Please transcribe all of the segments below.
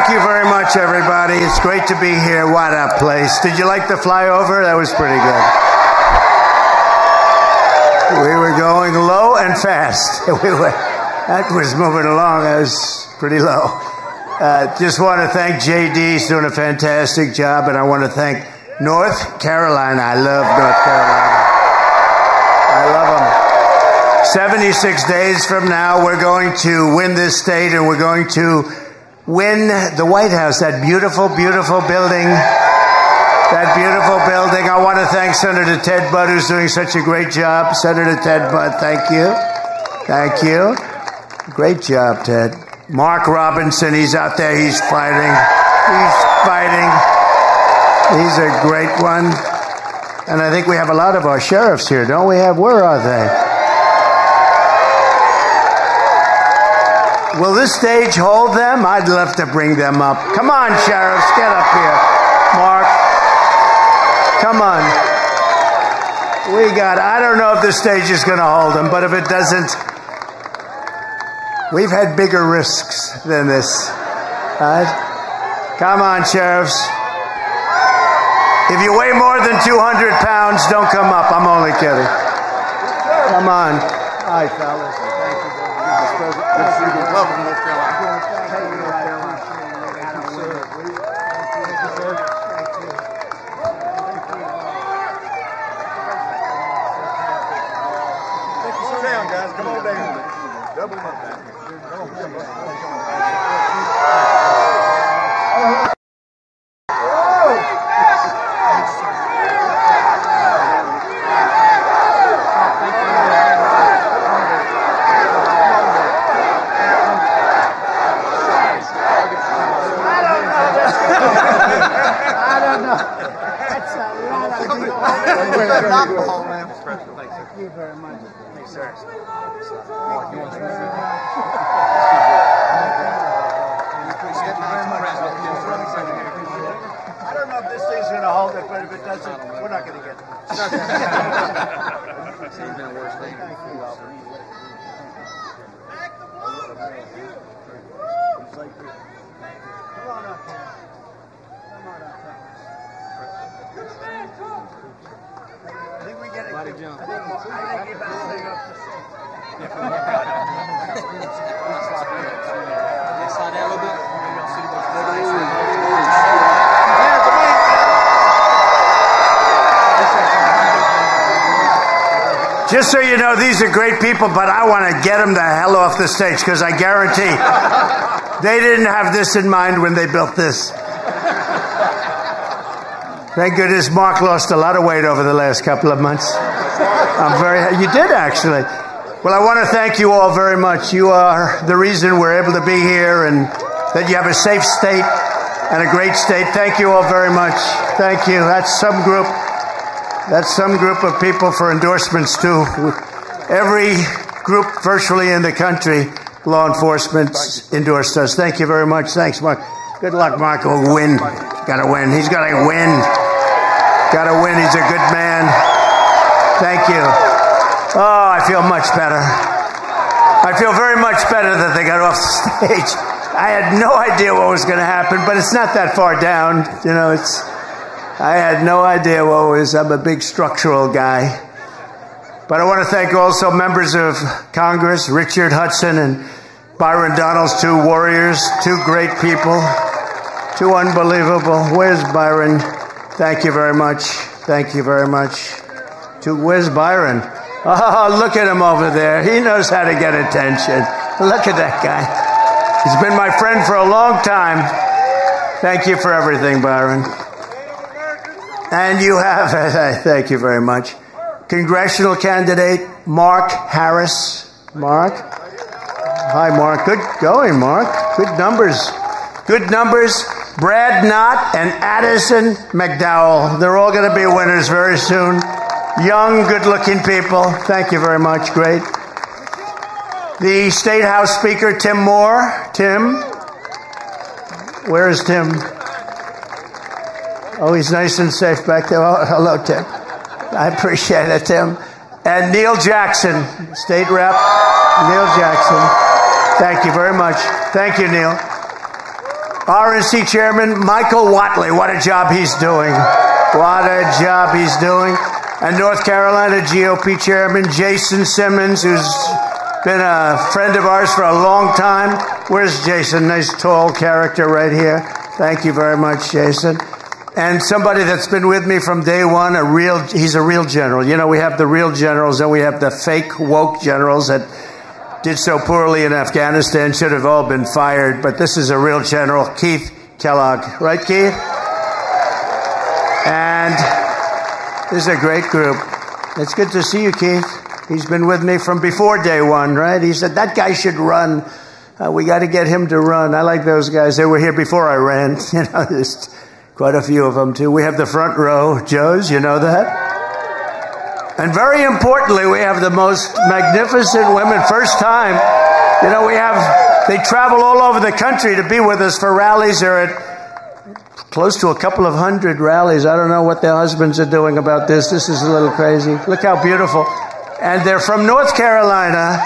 Thank you very much, everybody. It's great to be here. What a place. Did you like the flyover? That was pretty good. We were going low and fast. That was moving along. That was pretty low. Just want to thank JD. He's doing a fantastic job. And I want to thank North Carolina. I love North Carolina. I love them. 76 days from now, we're going to win this state, and we're going to win the White House, that beautiful, beautiful building. That beautiful building. I want to thank Senator Ted Budd, who's doing such a great job. Senator Ted Budd, thank you. Thank you. Great job, Ted. Mark Robinson, he's out there. He's fighting. He's fighting. He's a great one. And I think we have a lot of our sheriffs here, don't we have? Where are they? Will this stage hold them? I'd love to bring them up. Come on, sheriffs, get up here. Mark, come on. I don't know if this stage is going to hold them, but if it doesn't, we've had bigger risks than this. Right? Come on, sheriffs. If you weigh more than 200 pounds, don't come up. I'm only kidding. Come on. Hi, fellas. Thank you. Welcome, North Carolina. Sit down, guys. Come on down. Double them up down here. Just so you know, these are great people, but I want to get them the hell off the stage, because I guarantee they didn't have this in mind when they built this. Thank goodness Mark lost a lot of weight over the last couple of months. You did, actually. Well, I want to thank you all very much. You are the reason we're able to be here, and that you have a safe state and a great state. Thank you all very much. Thank you. That's some group of people for endorsements, too. Every group virtually in the country, law enforcement endorsed us. Thank you very much. Thanks, Mark. Good luck, Mark. Will win. Got to win. He's got to win. Got to win. He's a good man. Thank you. Oh, I feel much better. I feel very much better that they got off the stage. I had no idea what was going to happen, but it's not that far down. You know, I had no idea what was. I'm a big structural guy. But I want to thank also members of Congress, Richard Hudson and Byron Donalds, two warriors, two great people, two unbelievable. Where's Byron? Thank you very much. Thank you very much. Where's Byron? Oh, look at him over there. He knows how to get attention. Look at that guy. He's been my friend for a long time. Thank you for everything, Byron. And you have, thank you very much, congressional candidate Mark Harris. Mark? Hi, Mark. Good going, Mark. Good numbers. Good numbers. Brad Knott and Addison McDowell. They're all going to be winners very soon. Young, good-looking people. Thank you very much. Great. The State House Speaker, Tim Moore. Tim? Where is Tim? Oh, he's nice and safe back there. Oh, hello, Tim. I appreciate it, Tim. And Neil Jackson, State Rep. Neil Jackson. Thank you very much. Thank you, Neil. RNC Chairman Michael Whatley. What a job he's doing. What a job he's doing. And North Carolina GOP Chairman Jason Simmons, who's been a friend of ours for a long time. Where's Jason? Nice tall character right here. Thank you very much, Jason. And somebody that's been with me from day one, he's a real general. You know, we have the real generals and we have the fake woke generals that did so poorly in Afghanistan, should have all been fired. But this is a real general, Keith Kellogg. Right, Keith? And this is a great group. It's good to see you, Keith. He's been with me from before day one, right? He said, that guy should run. We got to get him to run. I like those guys. They were here before I ran. You know, there's quite a few of them, too. We have the front row, Joes, you know that? And very importantly, we have the most magnificent women. First time, you know, they travel all over the country to be with us for rallies. They're at close to a couple of hundred rallies. I don't know what their husbands are doing about this. This is a little crazy. Look how beautiful. And they're from North Carolina.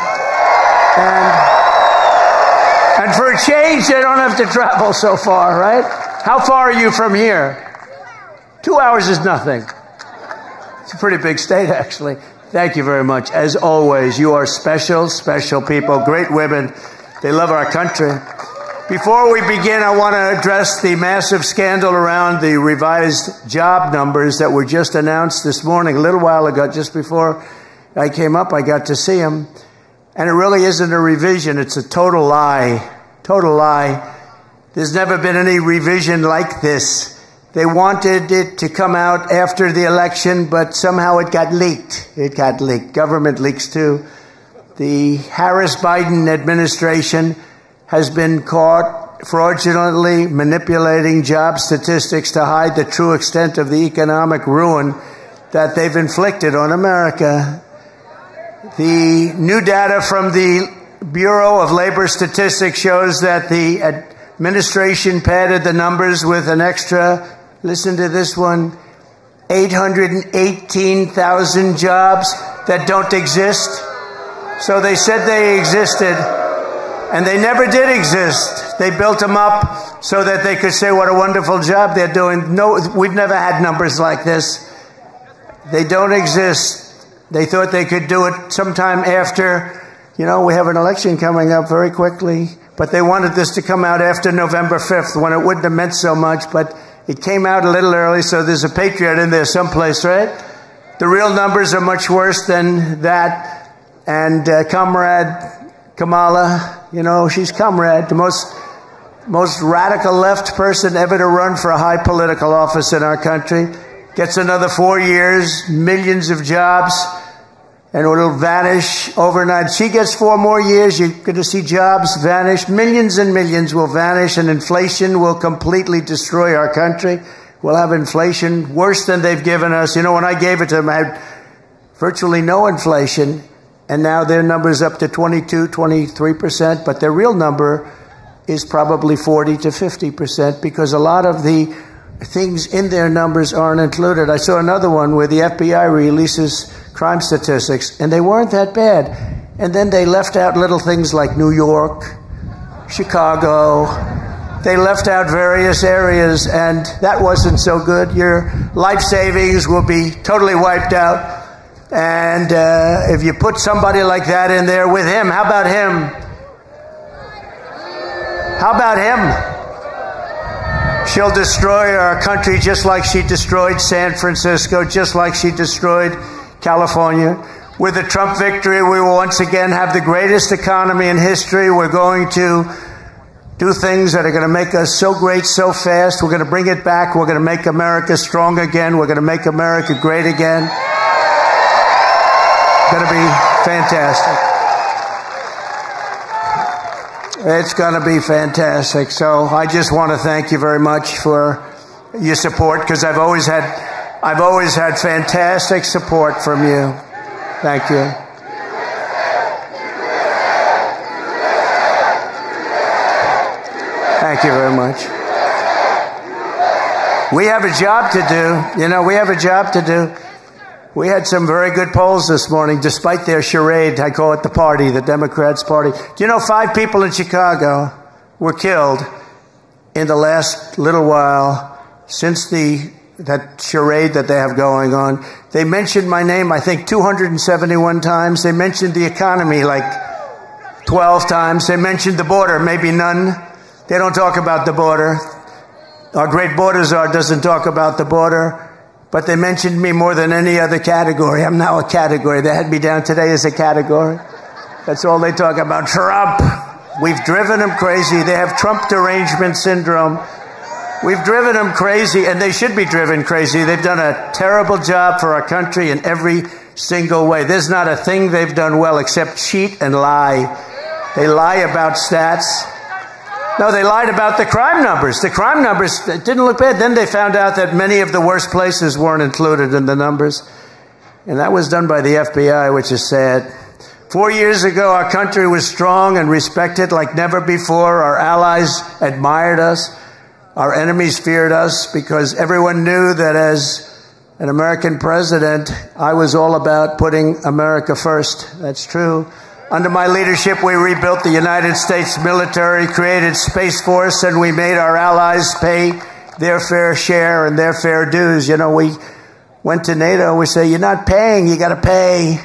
And for a change, they don't have to travel so far, right? How far are you from here? 2 hours is nothing. It's a pretty big state, actually. Thank you very much. As always, you are special, special people, great women. They love our country. Before we begin, I want to address the massive scandal around the revised job numbers that were just announced this morning, a little while ago, just before I came up, I got to see them. And it really isn't a revision. It's a total lie. Total lie. There's never been any revision like this. They wanted it to come out after the election, but somehow it got leaked. It got leaked. Government leaks, too. The Harris-Biden administration has been caught fraudulently manipulating job statistics to hide the true extent of the economic ruin that they've inflicted on America. The new data from the Bureau of Labor Statistics shows that the administration padded the numbers with an extra, listen to this one, 818,000 jobs that don't exist. So they said they existed, and they never did exist. They built them up so that they could say what a wonderful job they're doing. No, we've never had numbers like this. They don't exist. They thought they could do it sometime after, you know, we have an election coming up very quickly. But they wanted this to come out after November 5th, when it wouldn't have meant so much. But it came out a little early, so there's a patriot in there someplace, right? The real numbers are much worse than that. And Comrade Kamala, you know, she's Comrade, the most radical left person ever to run for a high political office in our country. Gets another 4 years, millions of jobs, and it'll vanish overnight. She gets 4 more years, you're going to see jobs vanish. Millions and millions will vanish, and inflation will completely destroy our country. We'll have inflation worse than they've given us. You know, when I gave it to them, I had virtually no inflation, and now their number's up to 22, 23%, but their real number is probably 40 to 50%, because a lot of the things in their numbers aren't included. I saw another one where the FBI releases crime statistics, and they weren't that bad. And then they left out little things like New York, Chicago. They left out various areas, and that wasn't so good. Your life savings will be totally wiped out. And if you put somebody like that in there with him, how about him? How about him? She'll destroy our country just like she destroyed San Francisco, just like she destroyed California. With the Trump victory, we will once again have the greatest economy in history. We're going to do things that are going to make us so great so fast. We're going to bring it back. We're going to make America strong again. We're going to make America great again. It's going to be fantastic. It's going to be fantastic. So I just want to thank you very much for your support, because I've always had fantastic support from you. Thank you. Thank you very much. We have a job to do. You know, we have a job to do. We had some very good polls this morning, despite their charade. I call it the party, the Democrats' party. Do you know 5 people in Chicago were killed in the last little while, since that charade that they have going on. They mentioned my name, I think, 271 times. They mentioned the economy like 12 times. They mentioned the border, maybe none. They don't talk about the border. Our great border czar doesn't talk about the border. But they mentioned me more than any other category. I'm now a category. They had me down today as a category. That's all they talk about. Trump. We've driven them crazy. They have Trump derangement syndrome. We've driven them crazy, and they should be driven crazy. They've done a terrible job for our country in every single way. There's not a thing they've done well except cheat and lie. They lie about stats. No, they lied about the crime numbers. The crime numbers didn't look bad. Then they found out that many of the worst places weren't included in the numbers. And that was done by the FBI, which is sad. 4 years ago, our country was strong and respected like never before. Our allies admired us. Our enemies feared us because everyone knew that as an American president, I was all about putting America first. That's true. Under my leadership, we rebuilt the United States military, created Space Force, and we made our allies pay their fair share and their fair dues. You know, we went to NATO, we say, you're not paying, you got to pay.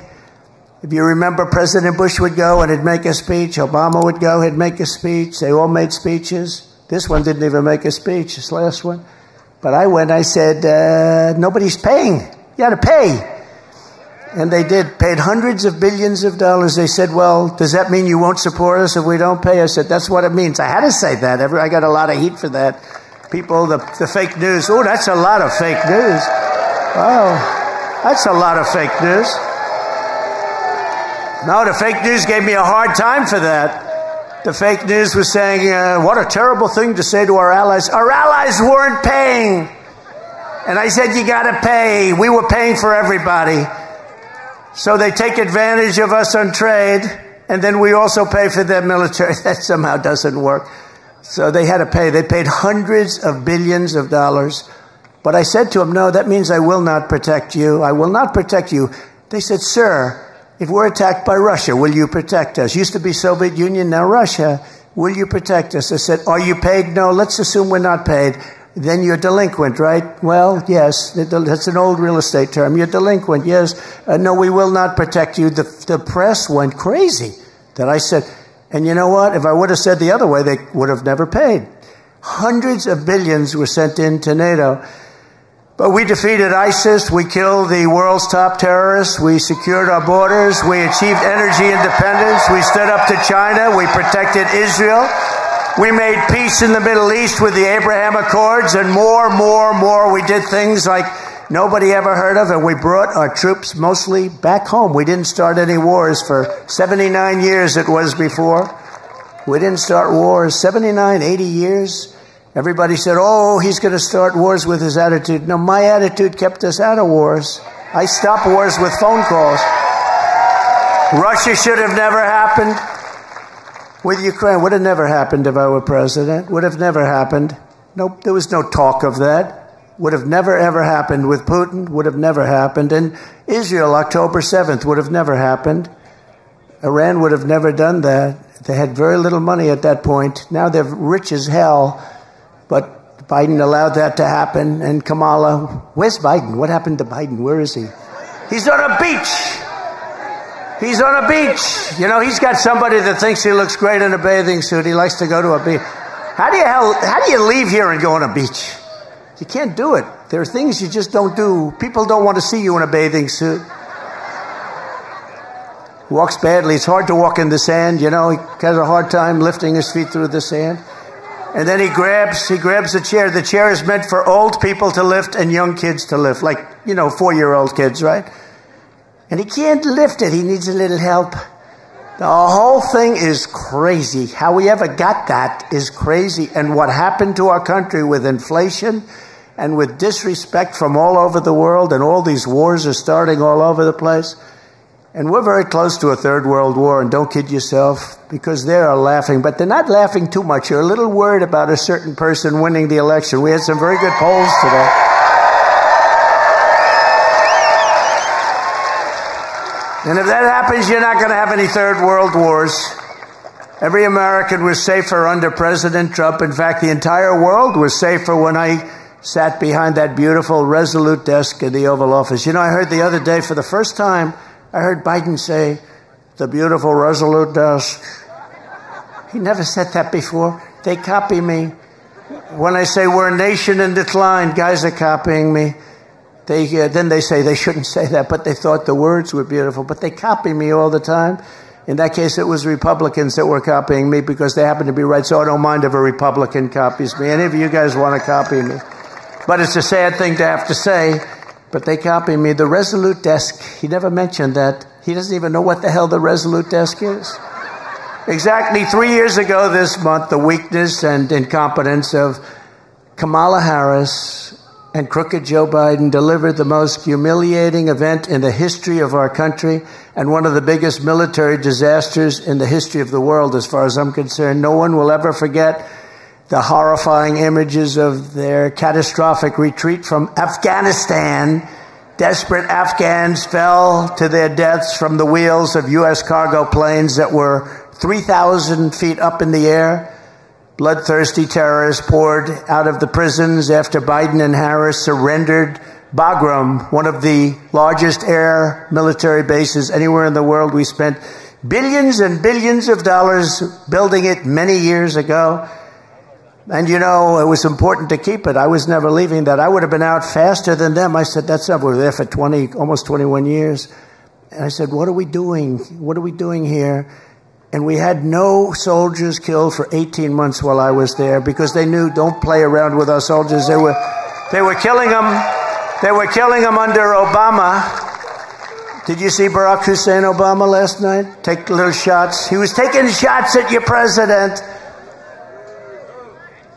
If you remember, President Bush would go and he'd make a speech. Obama would go, he'd make a speech. They all made speeches. This one didn't even make a speech, this last one. But I went, I said, nobody's paying. You got to pay. And they did, paid hundreds of billions of dollars. They said, well, does that mean you won't support us if we don't pay? I said, that's what it means. I had to say that. I got a lot of heat for that. People, the fake news. Oh, that's a lot of fake news. Oh, that's a lot of fake news. No, the fake news gave me a hard time for that. The fake news was saying, what a terrible thing to say to our allies. Our allies weren't paying. And I said, you got to pay. We were paying for everybody. So they take advantage of us on trade, and then we also pay for their military. That somehow doesn't work. So they had to pay. They paid hundreds of billions of dollars. But I said to them, no, that means I will not protect you. I will not protect you. They said, sir, if we're attacked by Russia, will you protect us? Used to be Soviet Union, now Russia. Will you protect us? I said, are you paid? No, let's assume we're not paid. Then you're delinquent, right? Well, yes, that's an old real estate term. You're delinquent, yes. No, we will not protect you. The press went crazy that I said, and you know what? If I would have said the other way, they would have never paid. Hundreds of billions were sent into NATO. But we defeated ISIS. We killed the world's top terrorists. We secured our borders. We achieved energy independence. We stood up to China. We protected Israel. We made peace in the Middle East with the Abraham Accords, and more. We did things like nobody ever heard of, and we brought our troops mostly back home. We didn't start any wars for 79 years it was before. We didn't start wars. 79, 80 years. Everybody said, oh, he's going to start wars with his attitude. No, my attitude kept us out of wars. I stopped wars with phone calls. Russia should have never happened. With Ukraine, would have never happened if I were president. Would have never happened. Nope, there was no talk of that. Would have never, ever happened with Putin. Would have never happened. And Israel, October 7th, would have never happened. Iran would have never done that. They had very little money at that point. Now they're rich as hell. But Biden allowed that to happen. And Kamala, where's Biden? What happened to Biden? Where is he? He's on a beach. He's on a beach. You know, he's got somebody that thinks he looks great in a bathing suit. He likes to go to a beach. How do you leave here and go on a beach? You can't do it. There are things you just don't do. People don't want to see you in a bathing suit. Walks badly. It's hard to walk in the sand. You know, he has a hard time lifting his feet through the sand. And then he grabs a chair. The chair is meant for old people to lift and young kids to lift. Like, you know, 4-year-old kids, right? And he can't lift it. He needs a little help. The whole thing is crazy. How we ever got that is crazy. And what happened to our country with inflation and with disrespect from all over the world, and all these wars are starting all over the place. And we're very close to a third world war, and don't kid yourself, because they are laughing. But they're not laughing too much. They're a little worried about a certain person winning the election. We had some very good polls today. And if that happens, you're not going to have any third world wars. Every American was safer under President Trump. In fact, the entire world was safer when I sat behind that beautiful, resolute desk in the Oval Office. You know, I heard the other day, for the first time, I heard Biden say, the beautiful, resolute desk. He never said that before. They copy me. When I say we're a nation in decline, guys are copying me. Then they say they shouldn't say that, but they thought the words were beautiful. But they copy me all the time. In that case, it was Republicans that were copying me because they happen to be right, so I don't mind if a Republican copies me. Any of you guys want to copy me. But it's a sad thing to have to say, but they copy me. The resolute desk, he never mentioned that. He doesn't even know what the hell the resolute desk is. Exactly 3 years ago this month, the weakness and incompetence of Kamala Harris and crooked Joe Biden delivered the most humiliating event in the history of our country and one of the biggest military disasters in the history of the world, as far as I'm concerned. No one will ever forget the horrifying images of their catastrophic retreat from Afghanistan. Desperate Afghans fell to their deaths from the wheels of U.S. cargo planes that were 3,000 feet up in the air. Bloodthirsty terrorists poured out of the prisons after Biden and Harris surrendered Bagram, one of the largest air military bases anywhere in the world. We spent billions and billions of dollars building it many years ago. And, you know, it was important to keep it. I was never leaving that. I would have been out faster than them. I said, that's not, we were there for almost 21 years. And I said, what are we doing? What are we doing here? And we had no soldiers killed for 18 months while I was there because they knew, don't play around with our soldiers. They were killing them. They were killing them under Obama. Did you see Barack Hussein Obama last night? Take little shots. He was taking shots at your president.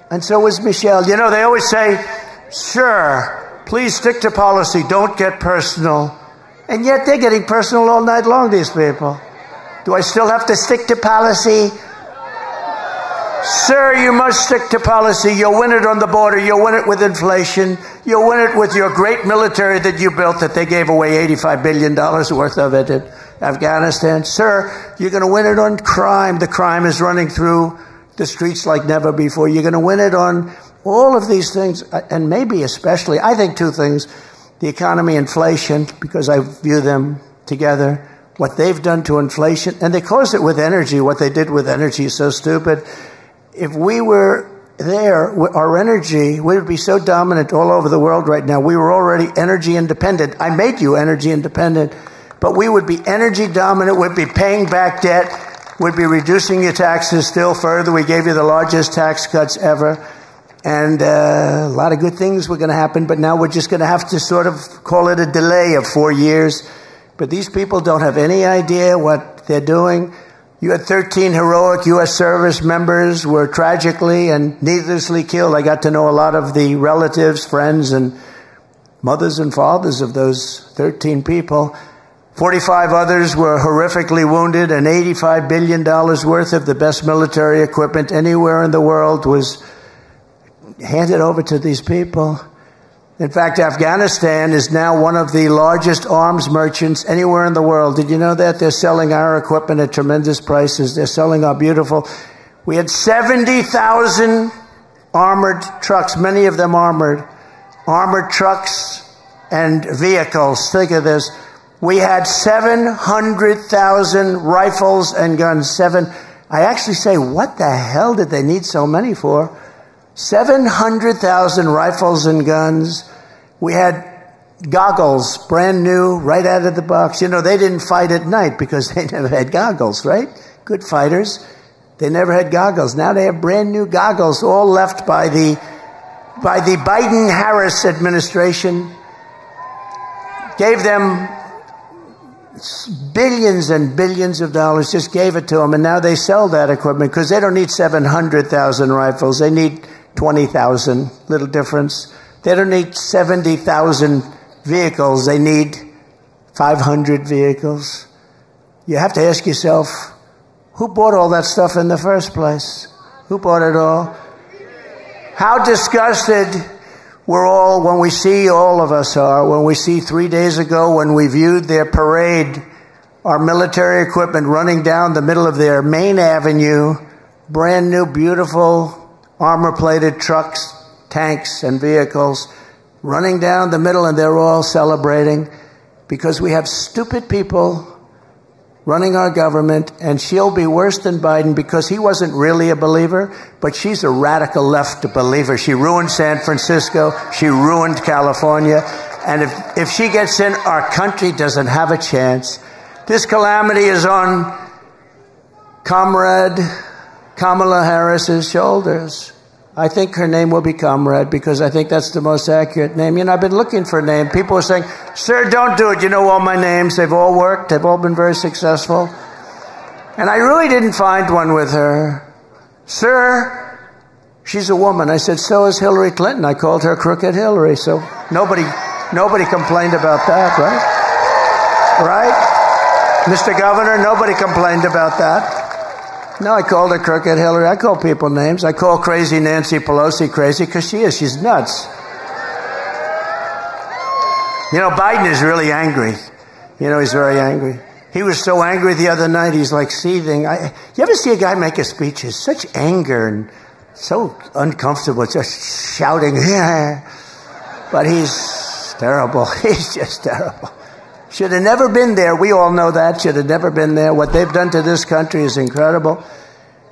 And so was Michelle. You know, they always say, sure, please stick to policy. Don't get personal. And yet they're getting personal all night long, these people. Do I still have to stick to policy? Sir, you must stick to policy. You'll win it on the border. You'll win it with inflation. You'll win it with your great military that you built that they gave away $85 billion worth of it in Afghanistan. Sir, you're going to win it on crime. The crime is running through the streets like never before. You're going to win it on all of these things, and maybe especially, I think two things, the economy, inflation, because I view them together. What they've done to inflation, and they caused it with energy. What they did with energy is so stupid. If we were there, our energy, we would be so dominant all over the world right now. We were already energy independent. I made you energy independent, but we would be energy dominant. We'd be paying back debt. We'd be reducing your taxes still further. We gave you the largest tax cuts ever. And a lot of good things were going to happen, but now we're just going to have to sort of call it a delay of 4 years. But these people don't have any idea what they're doing. You had 13 heroic U.S. service members were tragically and needlessly killed. I got to know a lot of the relatives, friends, and mothers and fathers of those 13 people. 45 others were horrifically wounded, and $85 billion worth of the best military equipment anywhere in the world was handed over to these people. In fact, Afghanistan is now one of the largest arms merchants anywhere in the world. Did you know that? They're selling our equipment at tremendous prices. They're selling our beautiful. We had 70,000 armored trucks, many of them armored trucks and vehicles. Think of this. We had 700,000 rifles and guns. I actually say, what the hell did they need so many for? 700,000 rifles and guns. We had goggles, brand new, right out of the box. You know, they didn't fight at night because they never had goggles, right? Good fighters. They never had goggles. Now they have brand new goggles, all left by the Biden-Harris administration. Gave them billions and billions of dollars, just gave it to them, and now they sell that equipment because they don't need 700,000 rifles. They need 20,000, little difference. They don't need 70,000 vehicles. They need 500 vehicles. You have to ask yourself, who bought all that stuff in the first place? Who bought it all? How disgusted we're all when we see, all of us are, when we see 3 days ago when we viewed their parade our military equipment running down the middle of their main avenue, brand new, beautiful, armor-plated trucks, tanks, and vehicles running down the middle, and they're all celebrating because we have stupid people running our government, and she'll be worse than Biden because he wasn't really a believer, but she's a radical left believer. She ruined San Francisco. She ruined California. And if she gets in, our country doesn't have a chance. This calamity is on Comrade Kamala Harris's shoulders. I think her name will be Comrade because I think that's the most accurate name. You know, I've been looking for a name. People are saying, sir, don't do it. You know all my names. They've all worked. They've all been very successful. And I really didn't find one with her. Sir, she's a woman. I said, so is Hillary Clinton. I called her Crooked Hillary. So nobody complained about that, right? Right? Mr. Governor, nobody complained about that. No, I called her Crooked Hillary. I call people names. I call crazy Nancy Pelosi crazy because she is. She's nuts. You know, Biden is really angry. You know, he's very angry. He was so angry the other night, he's like seething. You ever see a guy make a speech? It's such anger and so uncomfortable, just shouting. But he's terrible. He's just terrible. Should have never been there. We all know that. Should have never been there. What they've done to this country is incredible.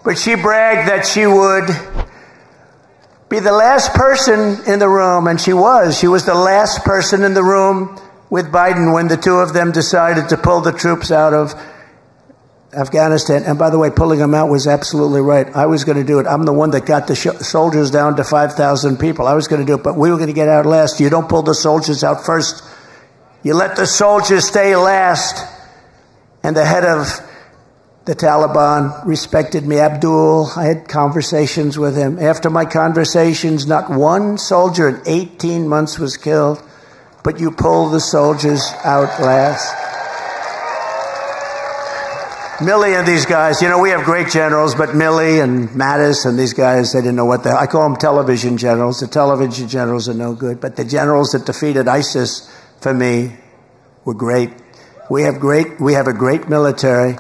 But she bragged that she would be the last person in the room, and she was. She was the last person in the room with Biden when the two of them decided to pull the troops out of Afghanistan. And by the way, pulling them out was absolutely right. I was going to do it. I'm the one that got the soldiers down to 5,000 people. I was going to do it, but we were going to get out last. You don't pull the soldiers out first. You let the soldiers stay last. And the head of the Taliban respected me, Abdul. I had conversations with him. After my conversations, not one soldier in 18 months was killed. But you pull the soldiers out last. Milley and these guys, you know, we have great generals, but Milley and Mattis and these guys, they didn't know what I call them television generals. The television generals are no good. But the generals that defeated ISIS, for me, were great. We have a great military.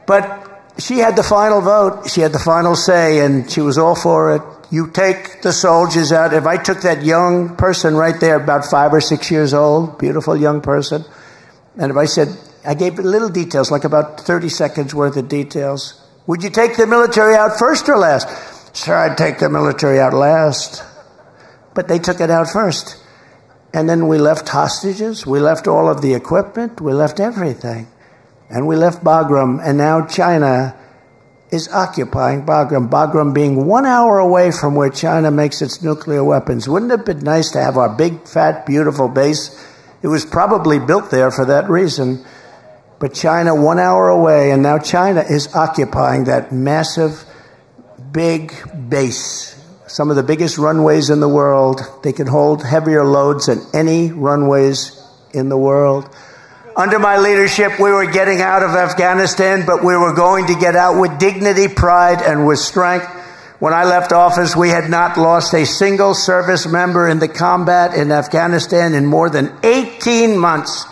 But she had the final vote. She had the final say, and she was all for it. You take the soldiers out. If I took that young person right there, about 5 or 6 years old, beautiful young person, and if I said, I gave little details, like about 30 seconds worth of details. Would you take the military out first or last? Sir, I'd take the military out last. But they took it out first. And then we left hostages, we left all of the equipment, we left everything. And we left Bagram, and now China is occupying Bagram. Bagram being 1 hour away from where China makes its nuclear weapons. Wouldn't it have been nice to have our big, fat, beautiful base? It was probably built there for that reason. But China 1 hour away, and now China is occupying that massive, big base. Some of the biggest runways in the world. They can hold heavier loads than any runways in the world. Under my leadership, we were getting out of Afghanistan, but we were going to get out with dignity, pride, and with strength. When I left office, we had not lost a single service member in the combat in Afghanistan in more than 18 months.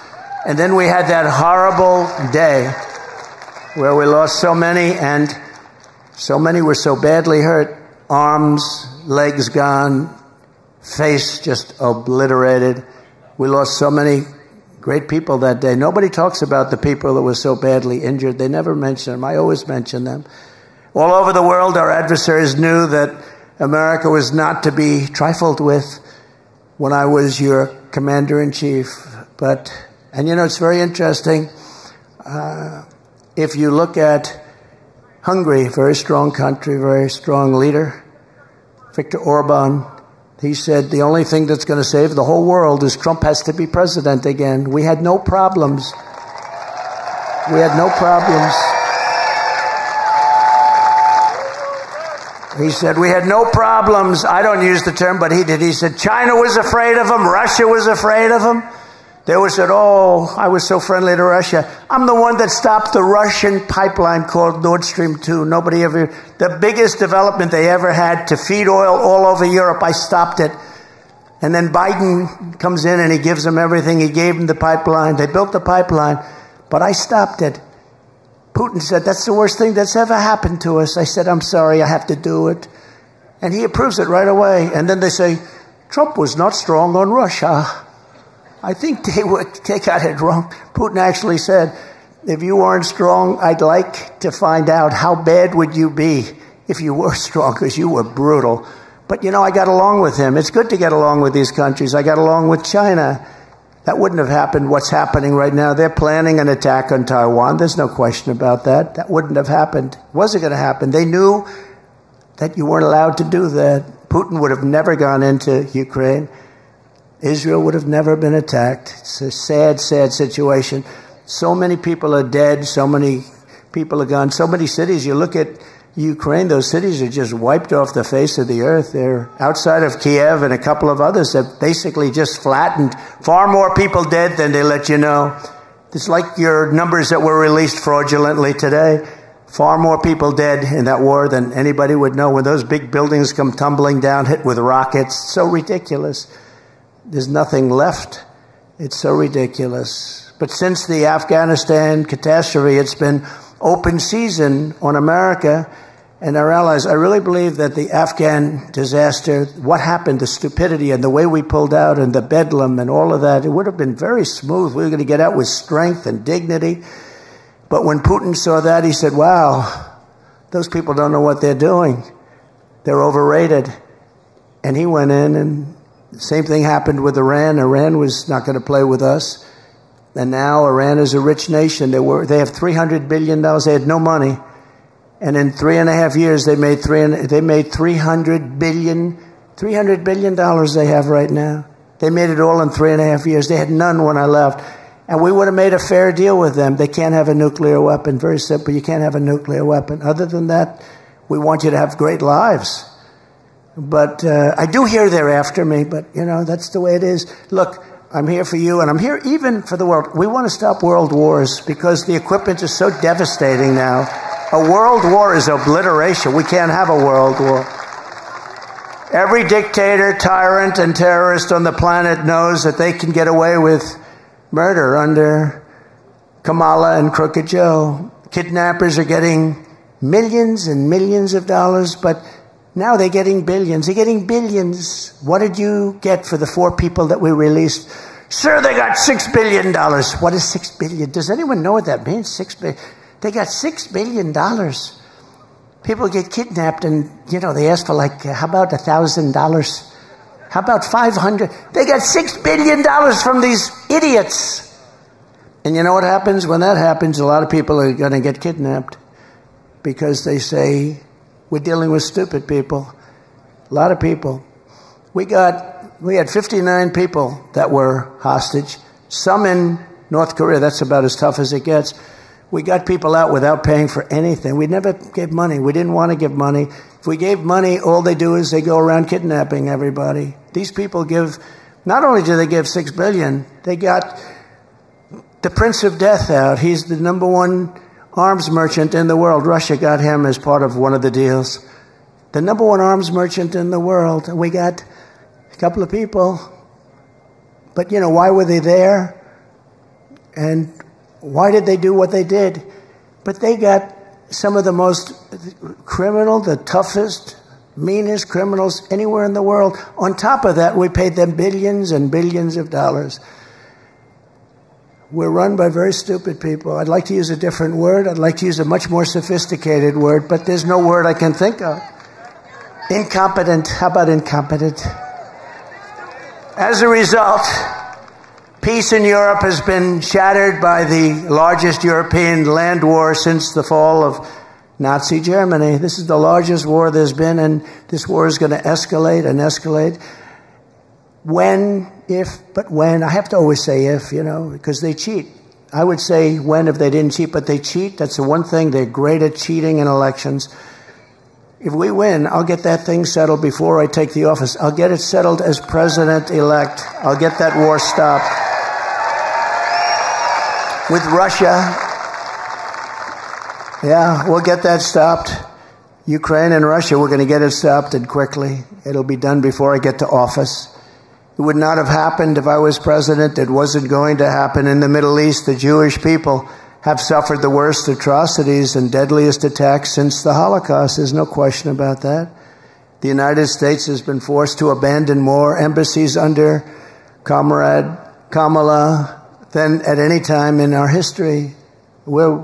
And then we had that horrible day where we lost so many, and so many were so badly hurt. Arms, legs gone, face just obliterated. We lost so many great people that day. Nobody talks about the people that were so badly injured. They never mention them. I always mention them. All over the world, our adversaries knew that America was not to be trifled with when I was your commander-in-chief. And you know, it's very interesting. If you look at Hungary, very strong country, very strong leader, Viktor Orban, he said the only thing that's going to save the whole world is Trump has to be president again. We had no problems. We had no problems. He said we had no problems. I don't use the term, but he did. He said China was afraid of him. Russia was afraid of him. They always said, oh, I was so friendly to Russia. I'm the one that stopped the Russian pipeline called Nord Stream 2. Nobody ever, the biggest development they ever had to feed oil all over Europe, I stopped it. And then Biden comes in and he gives them everything. He gave them the pipeline. They built the pipeline. But I stopped it. Putin said, that's the worst thing that's ever happened to us. I said, I'm sorry, I have to do it. And he approves it right away. And then they say, Trump was not strong on Russia. I think they got it wrong. Putin actually said, if you weren't strong, I'd like to find out how bad would you be if you were strong, because you were brutal. But, you know, I got along with him. It's good to get along with these countries. I got along with China. That wouldn't have happened. What's happening right now, they're planning an attack on Taiwan. There's no question about that. That wouldn't have happened. Wasn't going to happen. They knew that you weren't allowed to do that. Putin would have never gone into Ukraine. Israel would have never been attacked. It's a sad, sad situation. So many people are dead. So many people are gone. So many cities. You look at Ukraine, those cities are just wiped off the face of the earth. They're outside of Kiev and a couple of others that basically just flattened. Far more people dead than they let you know. It's like your numbers that were released fraudulently today. Far more people dead in that war than anybody would know. When those big buildings come tumbling down, hit with rockets, so ridiculous. There's nothing left. It's so ridiculous. But since the Afghanistan catastrophe, it's been open season on America and our allies. I really believe that the Afghan disaster, what happened, the stupidity and the way we pulled out and the bedlam and all of that, it would have been very smooth. We were going to get out with strength and dignity. But when Putin saw that, he said, wow, those people don't know what they're doing. They're overrated. And he went in, and the same thing happened with Iran. Iran was not going to play with us. And now Iran is a rich nation. They have $300 billion. They had no money. And in 3.5 years, they made $300 billion they have right now. They made it all in 3.5 years. They had none when I left. And we would have made a fair deal with them. They can't have a nuclear weapon. Very simple. You can't have a nuclear weapon. Other than that, we want you to have great lives. But I do hear they're after me, but, you know, that's the way it is. Look, I'm here for you, and I'm here even for the world. We want to stop world wars because the equipment is so devastating now. A world war is obliteration. We can't have a world war. Every dictator, tyrant, and terrorist on the planet knows that they can get away with murder under Kamala and Crooked Joe. Kidnappers are getting millions and millions of dollars, but now they're getting billions. They're getting billions. What did you get for the 4 people that we released? Sir, they got $6 billion. What is $6 billion? Does anyone know what that means? $6 billion. They got $6 billion. People get kidnapped and, you know, they ask for like, how about $1,000? How about 500? They got $6 billion from these idiots. And you know what happens? When that happens, a lot of people are going to get kidnapped because they say, we're dealing with stupid people. A lot of people. We had 59 people that were hostage. Some in North Korea. That's about as tough as it gets. We got people out without paying for anything. We never gave money. We didn't want to give money. If we gave money, all they do is they go around kidnapping everybody. These people give, not only do they give $6 billion, they got the Prince of Death out. He's the #1 arms merchant in the world. Russia got him as part of one of the deals. The #1 arms merchant in the world. We got a couple of people. But, you know, why were they there? And why did they do what they did? But they got some of the most criminal, the toughest, meanest criminals anywhere in the world. On top of that, we paid them billions and billions of dollars. We're run by very stupid people. I'd like to use a different word. I'd like to use a much more sophisticated word, but there's no word I can think of. Incompetent. How about incompetent? As a result, peace in Europe has been shattered by the largest European land war since the fall of Nazi Germany. This is the largest war there's been, and this war is going to escalate and escalate. When, if, but when. I have to always say if, you know, because they cheat. I would say when if they didn't cheat, but they cheat. That's the one thing. They're great at cheating in elections. If we win, I'll get that thing settled before I take the office. I'll get it settled as president-elect. I'll get that war stopped. With Russia, yeah, we'll get that stopped. Ukraine and Russia, we're going to get it stopped, and quickly. It'll be done before I get to office. It would not have happened if I was president. It wasn't going to happen. In the Middle East, the Jewish people have suffered the worst atrocities and deadliest attacks since the Holocaust. There's no question about that. The United States has been forced to abandon more embassies under Comrade Kamala than at any time in our history. We're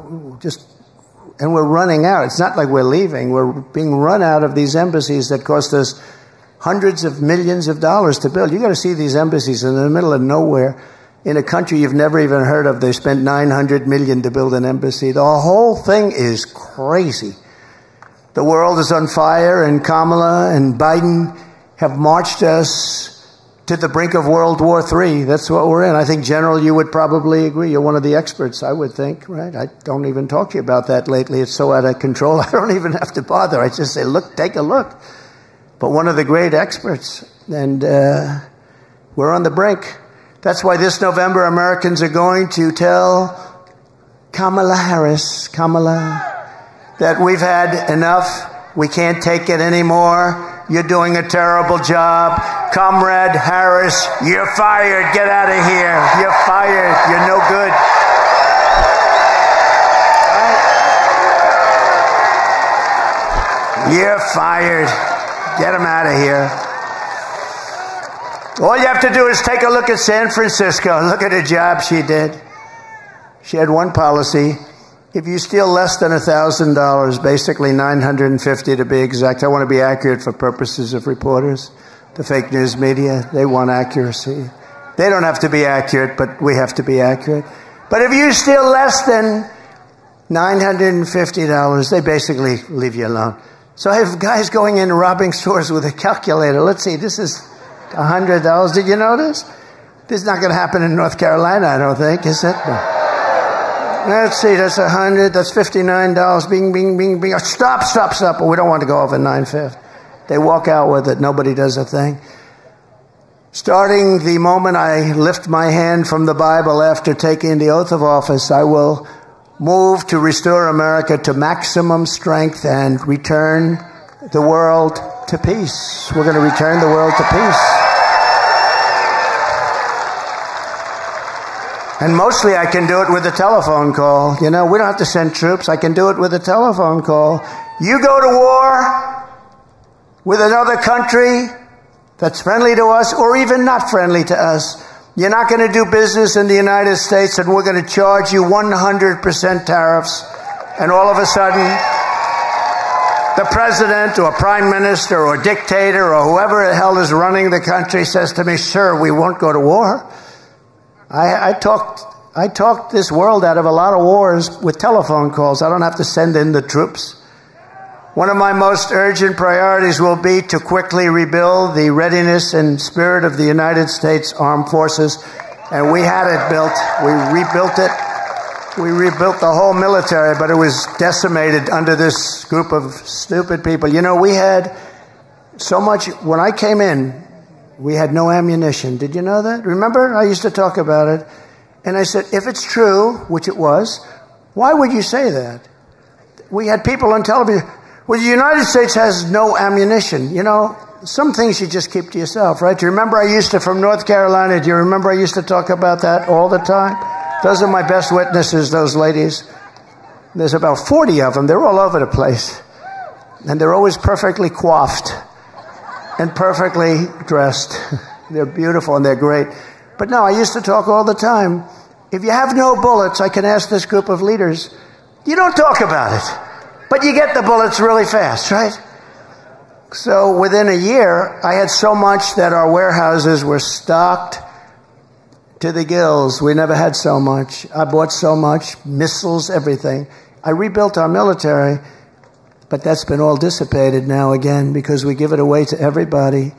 running out. It's not like we're leaving. We're being run out of these embassies that cost us hundreds of millions of dollars to build. You got to see these embassies in the middle of nowhere in a country you've never even heard of. They spent $900 million to build an embassy. The whole thing is crazy. The world is on fire, and Kamala and Biden have marched us to the brink of World War III. That's what we're in. I think, General, you would probably agree. You're one of the experts, I would think, right? I don't even talk to you about that lately. It's so out of control, I don't even have to bother. I just say, look, take a look. But one of the great experts, and we're on the brink. That's why this November Americans are going to tell Kamala Harris, that we've had enough. We can't take it anymore. You're doing a terrible job. Comrade Harris, you're fired. Get out of here. You're fired. You're no good. You're fired. Get him out of here. All you have to do is take a look at San Francisco. Look at the job she did. She had one policy. If you steal less than $1,000, basically $950 to be exact, I want to be accurate for purposes of reporters, the fake news media, they want accuracy. They don't have to be accurate, but we have to be accurate. But if you steal less than $950, they basically leave you alone. So I have guys going in robbing stores with a calculator. Let's see, this is $100. Did you notice? This is not going to happen in North Carolina, I don't think, is it? No. Let's see, that's 100, that's $59. Bing, bing, bing, bing. Stop. But we don't want to go over $950. They walk out with it. Nobody does a thing. Starting the moment I lift my hand from the Bible after taking the oath of office, I will move to restore America to maximum strength and return the world to peace. We're going to return the world to peace. And mostly I can do it with a telephone call. You know, we don't have to send troops. I can do it with a telephone call. You go to war with another country that's friendly to us or even not friendly to us. You're not going to do business in the United States, and we're going to charge you 100% tariffs. And all of a sudden, the president or prime minister or dictator or whoever the hell is running the country says to me, sir, we won't go to war. I talked this world out of a lot of wars with telephone calls. I don't have to send in the troops. One of my most urgent priorities will be to quickly rebuild the readiness and spirit of the United States Armed Forces. And we had it built. We rebuilt it. We rebuilt the whole military, but it was decimated under this group of stupid people. You know, we had so much. When I came in, we had no ammunition. Did you know that? Remember? I used to talk about it. And I said, if it's true, which it was, why would you say that? We had people on television. Well, the United States has no ammunition. You know, some things you just keep to yourself, right? Do you remember from North Carolina, do you remember I used to talk about that all the time? Those are my best witnesses, those ladies. There's about 40 of them. They're all over the place. And they're always perfectly coiffed and perfectly dressed. They're beautiful and they're great. But no, I used to talk all the time. If you have no bullets, I can ask this group of leaders, you don't talk about it. But you get the bullets really fast, right? So within a year, I had so much that our warehouses were stocked to the gills. We never had so much. I bought so much, missiles, everything. I rebuilt our military, but that's been all dissipated now again because we give it away to everybody.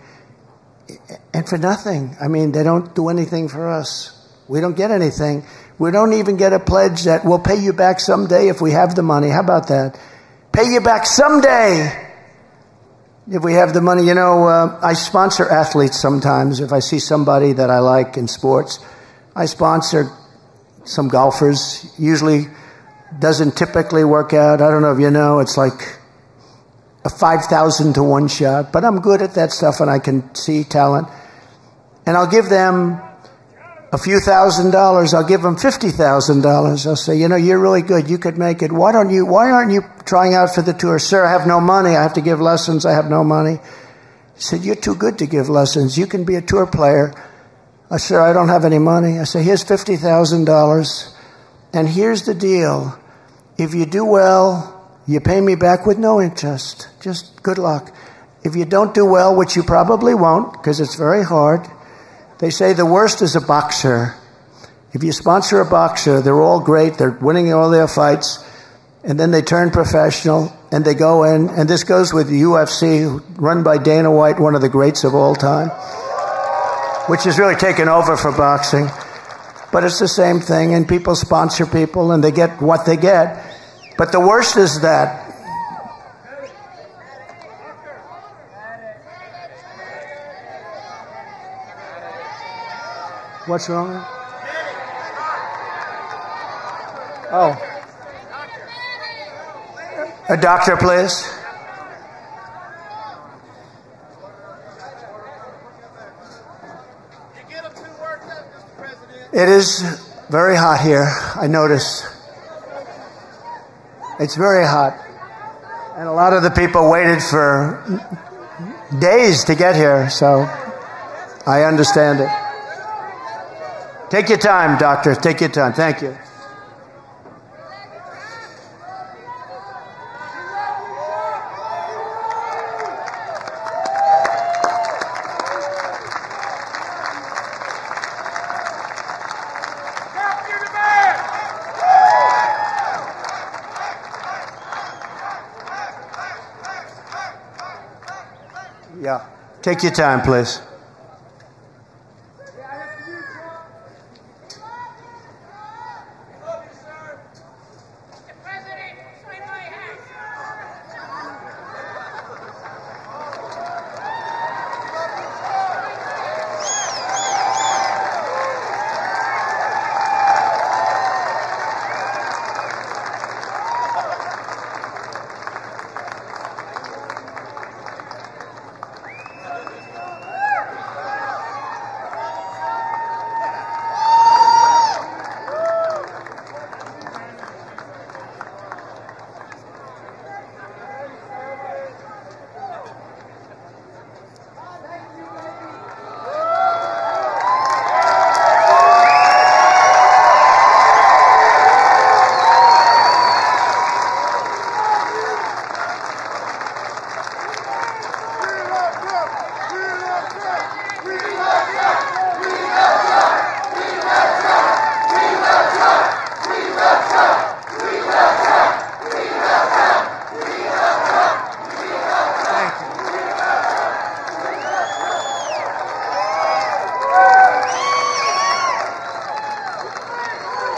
And for nothing. I mean, they don't do anything for us. We don't get anything. We don't even get a pledge that we'll pay you back someday if we have the money. How about that? Pay you back someday if we have the money. You know, I sponsor athletes sometimes. If I see somebody that I like in sports, I sponsor some golfers. Usually doesn't typically work out. I don't know if you know, it's like a 5,000 to 1 shot. But I'm good at that stuff and I can see talent. and I'll give them a few $1,000s. I'll give them $50,000. I'll say, you know, you're really good. You could make it. Why aren't you trying out for the tour? Sir, I have no money. I have to give lessons. I have no money. He said, you're too good to give lessons. You can be a tour player. I said, I don't have any money. I said, here's $50,000. And here's the deal. If you do well, you pay me back with no interest. Just good luck. If you don't do well, which you probably won't, because it's very hard, they say the worst is a boxer. If you sponsor a boxer, they're all great. They're winning all their fights. And then they turn professional, and they go in. And this goes with the UFC, run by Dana White, one of the greats of all time, which has really taken over for boxing. But it's the same thing, and people sponsor people, and they get what they get. But the worst is that what's wrong? Oh. A doctor, please. It is very hot here, I notice. It's very hot. And a lot of the people waited for days to get here, so I understand it. Take your time, doctor. Take your time. Thank you. Yeah. Take your time, please.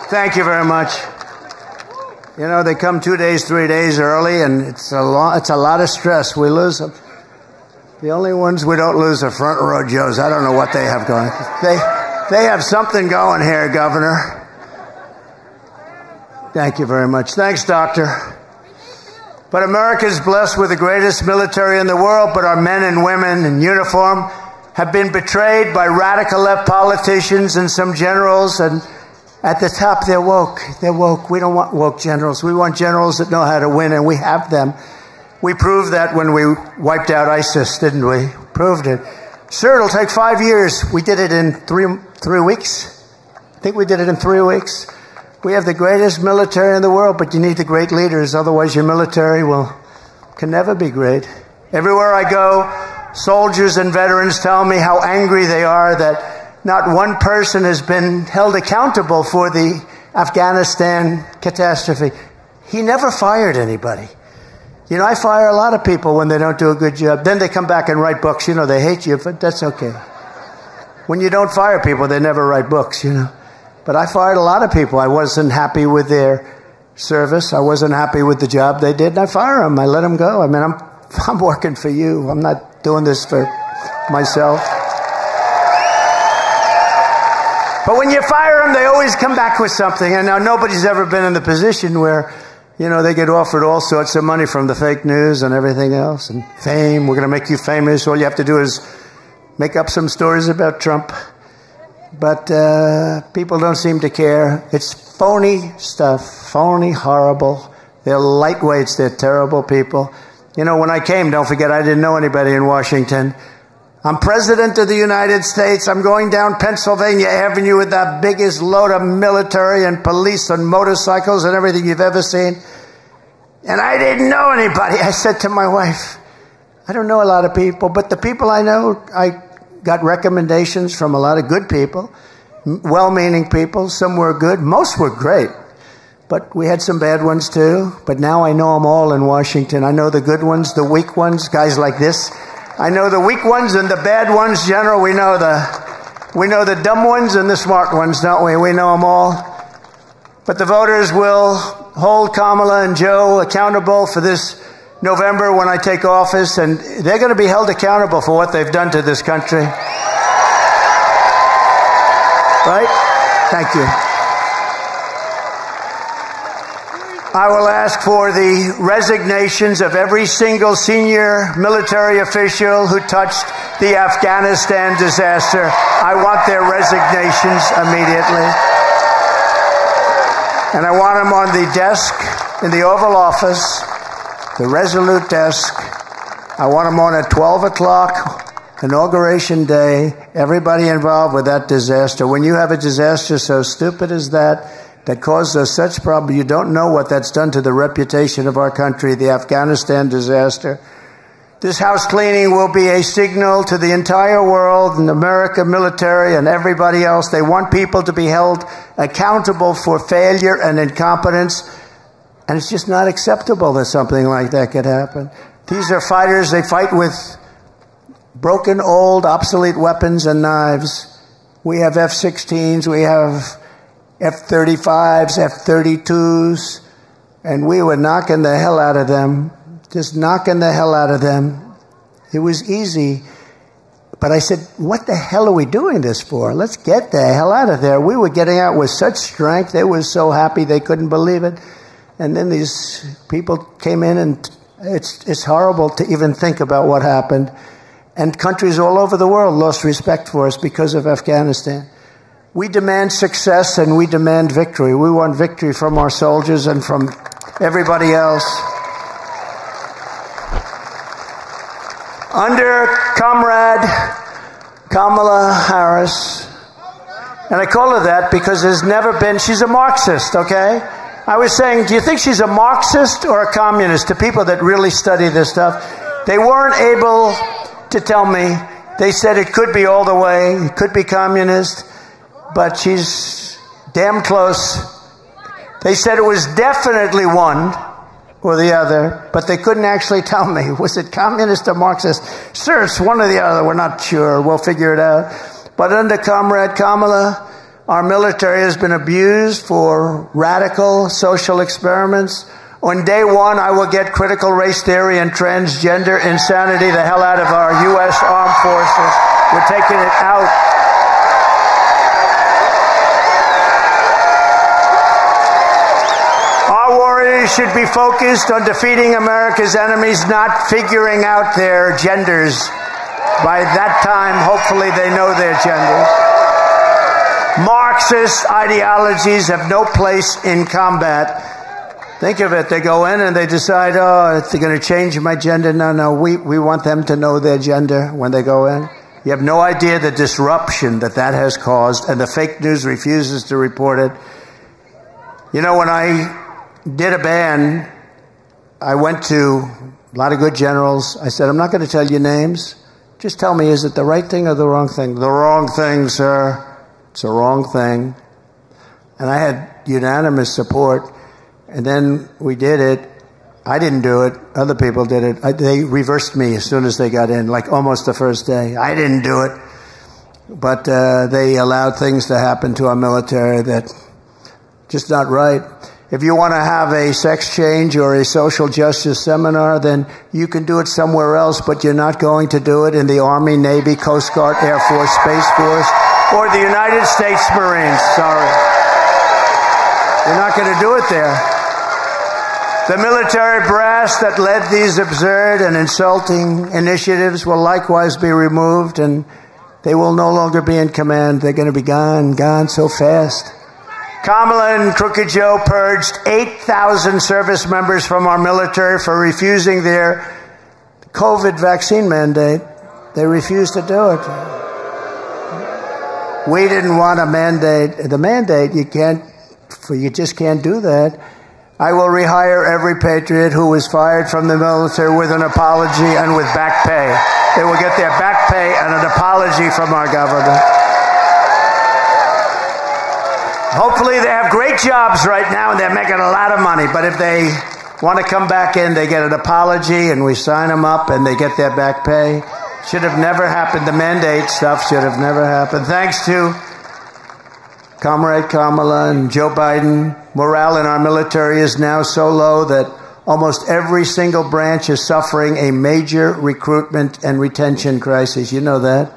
Thank you very much. You know, they come 2 days, 3 days early, and it's a lot of stress. We lose them. The only ones we don't lose are front row Joes. I don't know what they have going. They have something going here, Governor. Thank you very much. Thanks, Doctor. But America is blessed with the greatest military in the world, but our men and women in uniform have been betrayed by radical left politicians and some generals, and at the top, they're woke. They're woke. We don't want woke generals. We want generals that know how to win, and we have them. We proved that when we wiped out ISIS, didn't we? Proved it. Sir, it'll take 5 years. We did it in three weeks. I think we did it in 3 weeks. We have the greatest military in the world, but you need the great leaders. Otherwise, your military can never be great. Everywhere I go, soldiers and veterans tell me how angry they are that not one person has been held accountable for the Afghanistan catastrophe. He never fired anybody. You know, I fire a lot of people when they don't do a good job. Then they come back and write books. You know, they hate you, but that's okay. When you don't fire people, they never write books, you know. But I fired a lot of people. I wasn't happy with their service. I wasn't happy with the job they did, and I fire them. I let them go. I mean, I'm working for you. I'm not doing this for myself. But when you fire them, they always come back with something. And now nobody's ever been in the position where, you know, they get offered all sorts of money from the fake news and everything else. And fame, we're going to make you famous. All you have to do is, make up some stories about Trump. But people don't seem to care. It's phony stuff, phony, horrible. They're lightweights. They're terrible people. You know, when I came, don't forget, I didn't know anybody in Washington. I'm President of the United States. I'm going down Pennsylvania Avenue with the biggest load of military and police and motorcycles and everything you've ever seen. And I didn't know anybody. I said to my wife, I don't know a lot of people, but the people I know, I got recommendations from a lot of good people, well-meaning people. Some were good. Most were great. But we had some bad ones too. But now I know them all in Washington. I know the good ones, the weak ones, guys like this. I know the weak ones and the bad ones. General, we know the dumb ones and the smart ones, don't we? We know them all. But the voters will hold Kamala and Joe accountable for this November when I take office, and they're going to be held accountable for what they've done to this country. Right? Thank you. I will ask for the resignations of every single senior military official who touched the Afghanistan disaster. I want their resignations immediately. And I want them on the desk in the Oval Office, the Resolute desk. I want them on at 12 o'clock, Inauguration Day, everybody involved with that disaster. When you have a disaster so stupid as that caused us such problems, you don't know what that's done to the reputation of our country, the Afghanistan disaster. This house cleaning will be a signal to the entire world and America, military, and everybody else. They want people to be held accountable for failure and incompetence. And it's just not acceptable that something like that could happen. These are fighters. They fight with broken, old, obsolete weapons and knives. We have F-16s. We have F-35s, F-32s. And we were knocking the hell out of them. Just knocking the hell out of them. It was easy. But I said, what the hell are we doing this for? Let's get the hell out of there. We were getting out with such strength. They were so happy they couldn't believe it. And then these people came in, and it's horrible to even think about what happened. And countries all over the world lost respect for us because of Afghanistan. We demand success and we demand victory. We want victory from our soldiers and from everybody else. Under Comrade Kamala Harris, and I call her that because there's never been, she's a Marxist, okay? I was saying, do you think she's a Marxist or a communist? To people that really study this stuff, they weren't able to tell me. They said it could be all the way, it could be communist, but she's damn close. They said it was definitely one or the other, but they couldn't actually tell me. Was it communist or Marxist? Sir, it's one or the other. We're not sure. We'll figure it out. But under Comrade Kamala, our military has been abused for radical social experiments. On day one, I will get critical race theory and transgender insanity the hell out of our U.S. armed forces. We're taking it out. Our warriors should be focused on defeating America's enemies, not figuring out their genders. By that time, hopefully they know their genders. Marxist ideologies have no place in combat. Think of it. They go in and they decide, oh, they're going to change my gender. No, we want them to know their gender when they go in. You have no idea the disruption that has caused, and the fake news refuses to report it. You know, when I did a ban, I went to a lot of good generals. I said, I'm not going to tell you names. Just tell me, is it the right thing or the wrong thing? The wrong thing, sir. It's the wrong thing. And I had unanimous support. And then we did it. I didn't do it. Other people did it. They reversed me as soon as they got in, like almost the first day. I didn't do it. But they allowed things to happen to our military that just not right. If you want to have a sex change or a social justice seminar, then you can do it somewhere else, but you're not going to do it in the Army, Navy, Coast Guard, Air Force, Space Force, or the United States Marines. Sorry. You're not going to do it there. The military brass that led these absurd and insulting initiatives will likewise be removed, and They will no longer be in command. They're going to be gone so fast. Kamala and Crooked Joe purged 8,000 service members from our military for refusing their COVID vaccine mandate. They refused to do it. We didn't want a mandate. The mandate, you just can't do that. I will rehire every patriot who was fired from the military with an apology and with back pay. They will get their back pay and an apology from our government. Hopefully they have great jobs right now and they're making a lot of money. But if they want to come back in, they get an apology and we sign them up and they get their back pay. Should have never happened. The mandate stuff should have never happened. Thanks to Comrade Kamala and Joe Biden, morale in our military is now so low that almost every single branch is suffering a major recruitment and retention crisis. You know that.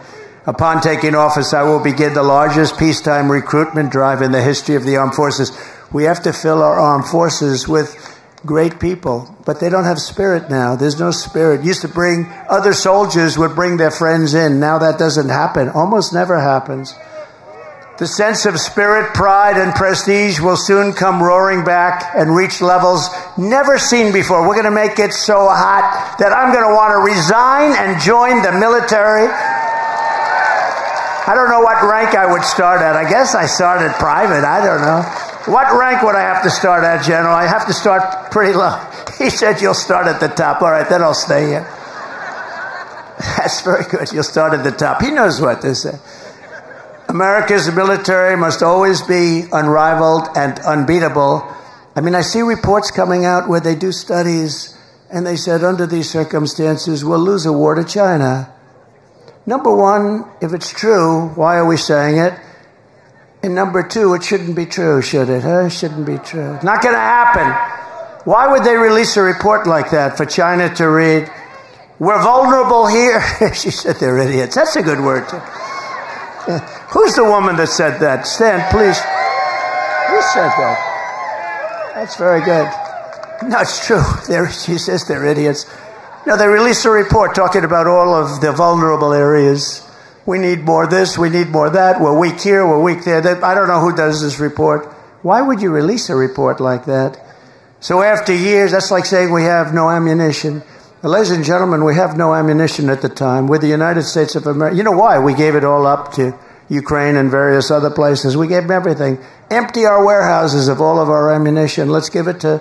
Upon taking office, I will begin the largest peacetime recruitment drive in the history of the armed forces. We have to fill our armed forces with great people, but they don't have spirit now. There's no spirit. Used to bring, other soldiers would bring their friends in. Now that doesn't happen. Almost never happens. The sense of spirit, pride, and prestige will soon come roaring back and reach levels never seen before. We're going to make it so hot that I'm going to want to resign and join the military. I don't know what rank I would start at. I guess I started private. I don't know. What rank would I have to start at, General? I have to start pretty low. He said you'll start at the top. All right, then I'll stay here. That's very good. You'll start at the top. He knows what to say. America's military must always be unrivaled and unbeatable. I mean, I see reports coming out where they do studies, and they said under these circumstances, we'll lose a war to China. Number one, if it's true, why are we saying it? And number two, it shouldn't be true, should it? It shouldn't be true. Not going to happen. Why would they release a report like that for China to read? We're vulnerable here. She said they're idiots. That's a good word, too. Who's the woman that said that? Stan, please. Who said that? That's very good. No, it's true. She says they're idiots. No, they released a report talking about all of the vulnerable areas. We need more this, we need more that. We're weak here, we're weak there. I don't know who does this report. Why would you release a report like that? So after years, that's like saying we have no ammunition. Well, ladies and gentlemen, we have no ammunition at the time. We're the United States of America. You know why? We gave it all up to Ukraine and various other places. We gave them everything. Empty our warehouses of all of our ammunition. Let's give it to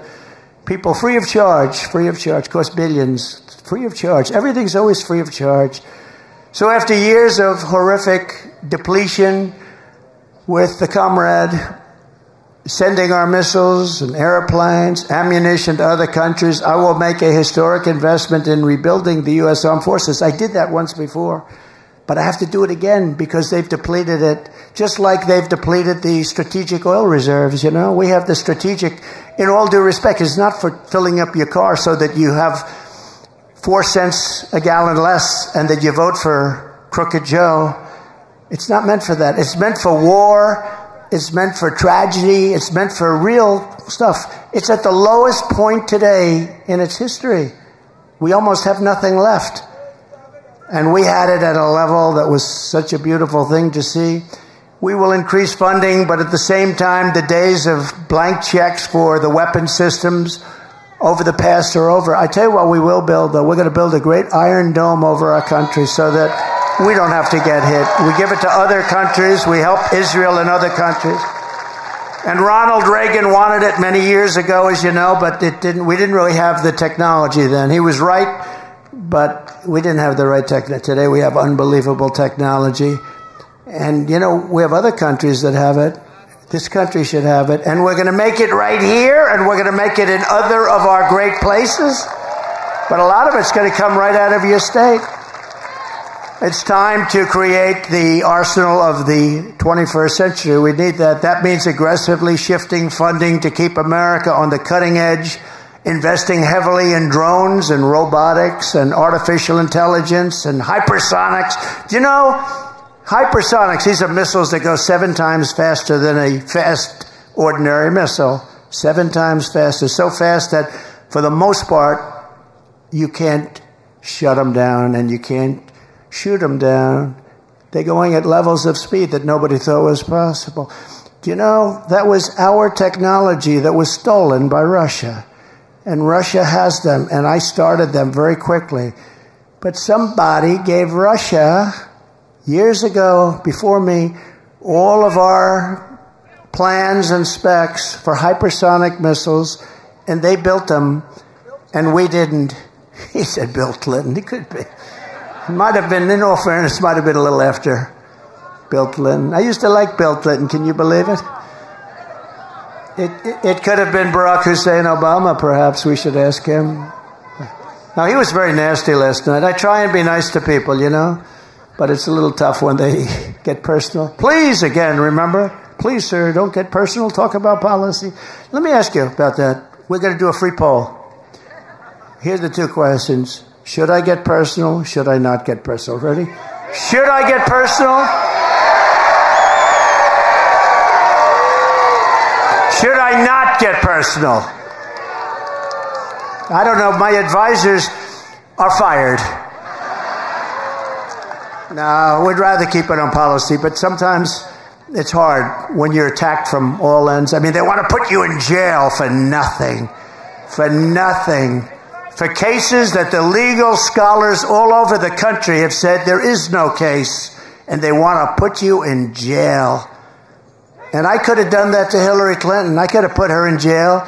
people free of charge. Free of charge. Costs billions. Free of charge. Everything's always free of charge. So after years of horrific depletion with the comrade sending our missiles and airplanes, ammunition to other countries, I will make a historic investment in rebuilding the U.S. Armed Forces. I did that once before, but I have to do it again because they've depleted it, just like they've depleted the strategic oil reserves, you know. We have the strategic, in all due respect, it's not for filling up your car so that you have 4 cents a gallon less and that you vote for Crooked Joe. It's not meant for that. It's meant for war. It's meant for tragedy. It's meant for real stuff. It's at the lowest point today in its history. We almost have nothing left. And we had it at a level that was such a beautiful thing to see. We will increase funding, but at the same time, the days of blank checks for the weapon systems over the past are over. I tell you what we will build, though. We're going to build a great iron dome over our country so that we don't have to get hit. We give it to other countries. We help Israel and other countries. And Ronald Reagan wanted it many years ago, as you know, but we didn't really have the technology then. He was right, but we didn't have the right technology. Today we have unbelievable technology. And, you know, we have other countries that have it. This country should have it. And we're going to make it right here, and we're going to make it in other of our great places. But a lot of it's going to come right out of your state. It's time to create the arsenal of the 21st century. We need that. That means aggressively shifting funding to keep America on the cutting edge, investing heavily in drones and robotics and artificial intelligence and hypersonics. Do you know, hypersonics, these are missiles that go 7 times faster than a fast ordinary missile. 7 times faster. So fast that for the most part, you can't shut them down and you can't shoot them down. They're going at levels of speed that nobody thought was possible. Do you know, that was our technology that was stolen by Russia. And Russia has them, and I started them very quickly. But somebody gave Russia, years ago, before me, all of our plans and specs for hypersonic missiles, and they built them, and we didn't. He said Bill Clinton. He could be. It might have been, in all fairness, might have been a little after Bill Clinton. I used to like Bill Clinton. Can you believe it? It could have been Barack Hussein Obama, perhaps. We should ask him. Now, he was very nasty last night. I try and be nice to people, you know, but it's a little tough when they get personal. Please, again, remember, please, sir, don't get personal. Talk about policy. Let me ask you about that. We're going to do a free poll. Here's the two questions. Should I get personal? Should I not get personal? Ready? Should I get personal? Should I not get personal? I don't know. My advisors are fired. No, we'd rather keep it on policy, but sometimes it's hard when you're attacked from all ends. I mean, they want to put you in jail for nothing. For nothing. For cases that the legal scholars all over the country have said there is no case, and they want to put you in jail. And I could have done that to Hillary Clinton. I could have put her in jail.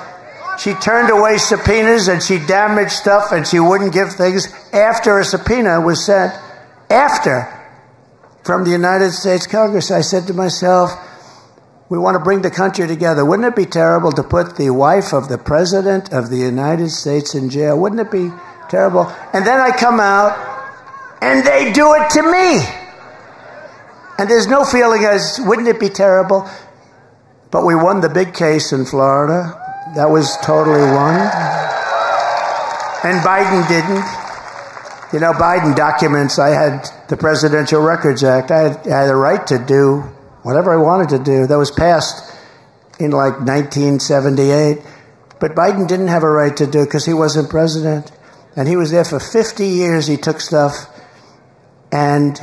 She turned away subpoenas and she damaged stuff and she wouldn't give things after a subpoena was sent. After, from the United States Congress, I said to myself, we want to bring the country together. Wouldn't it be terrible to put the wife of the President of the United States in jail? Wouldn't it be terrible? And then I come out and they do it to me. And there's no feeling as, wouldn't it be terrible? But we won the big case in Florida. That was totally won. And Biden didn't. You know, Biden documents, I had the Presidential Records Act. I had a right to do whatever I wanted to do. That was passed in like 1978. But Biden didn't have a right to do it because he wasn't president. And he was there for 50 years. He took stuff. And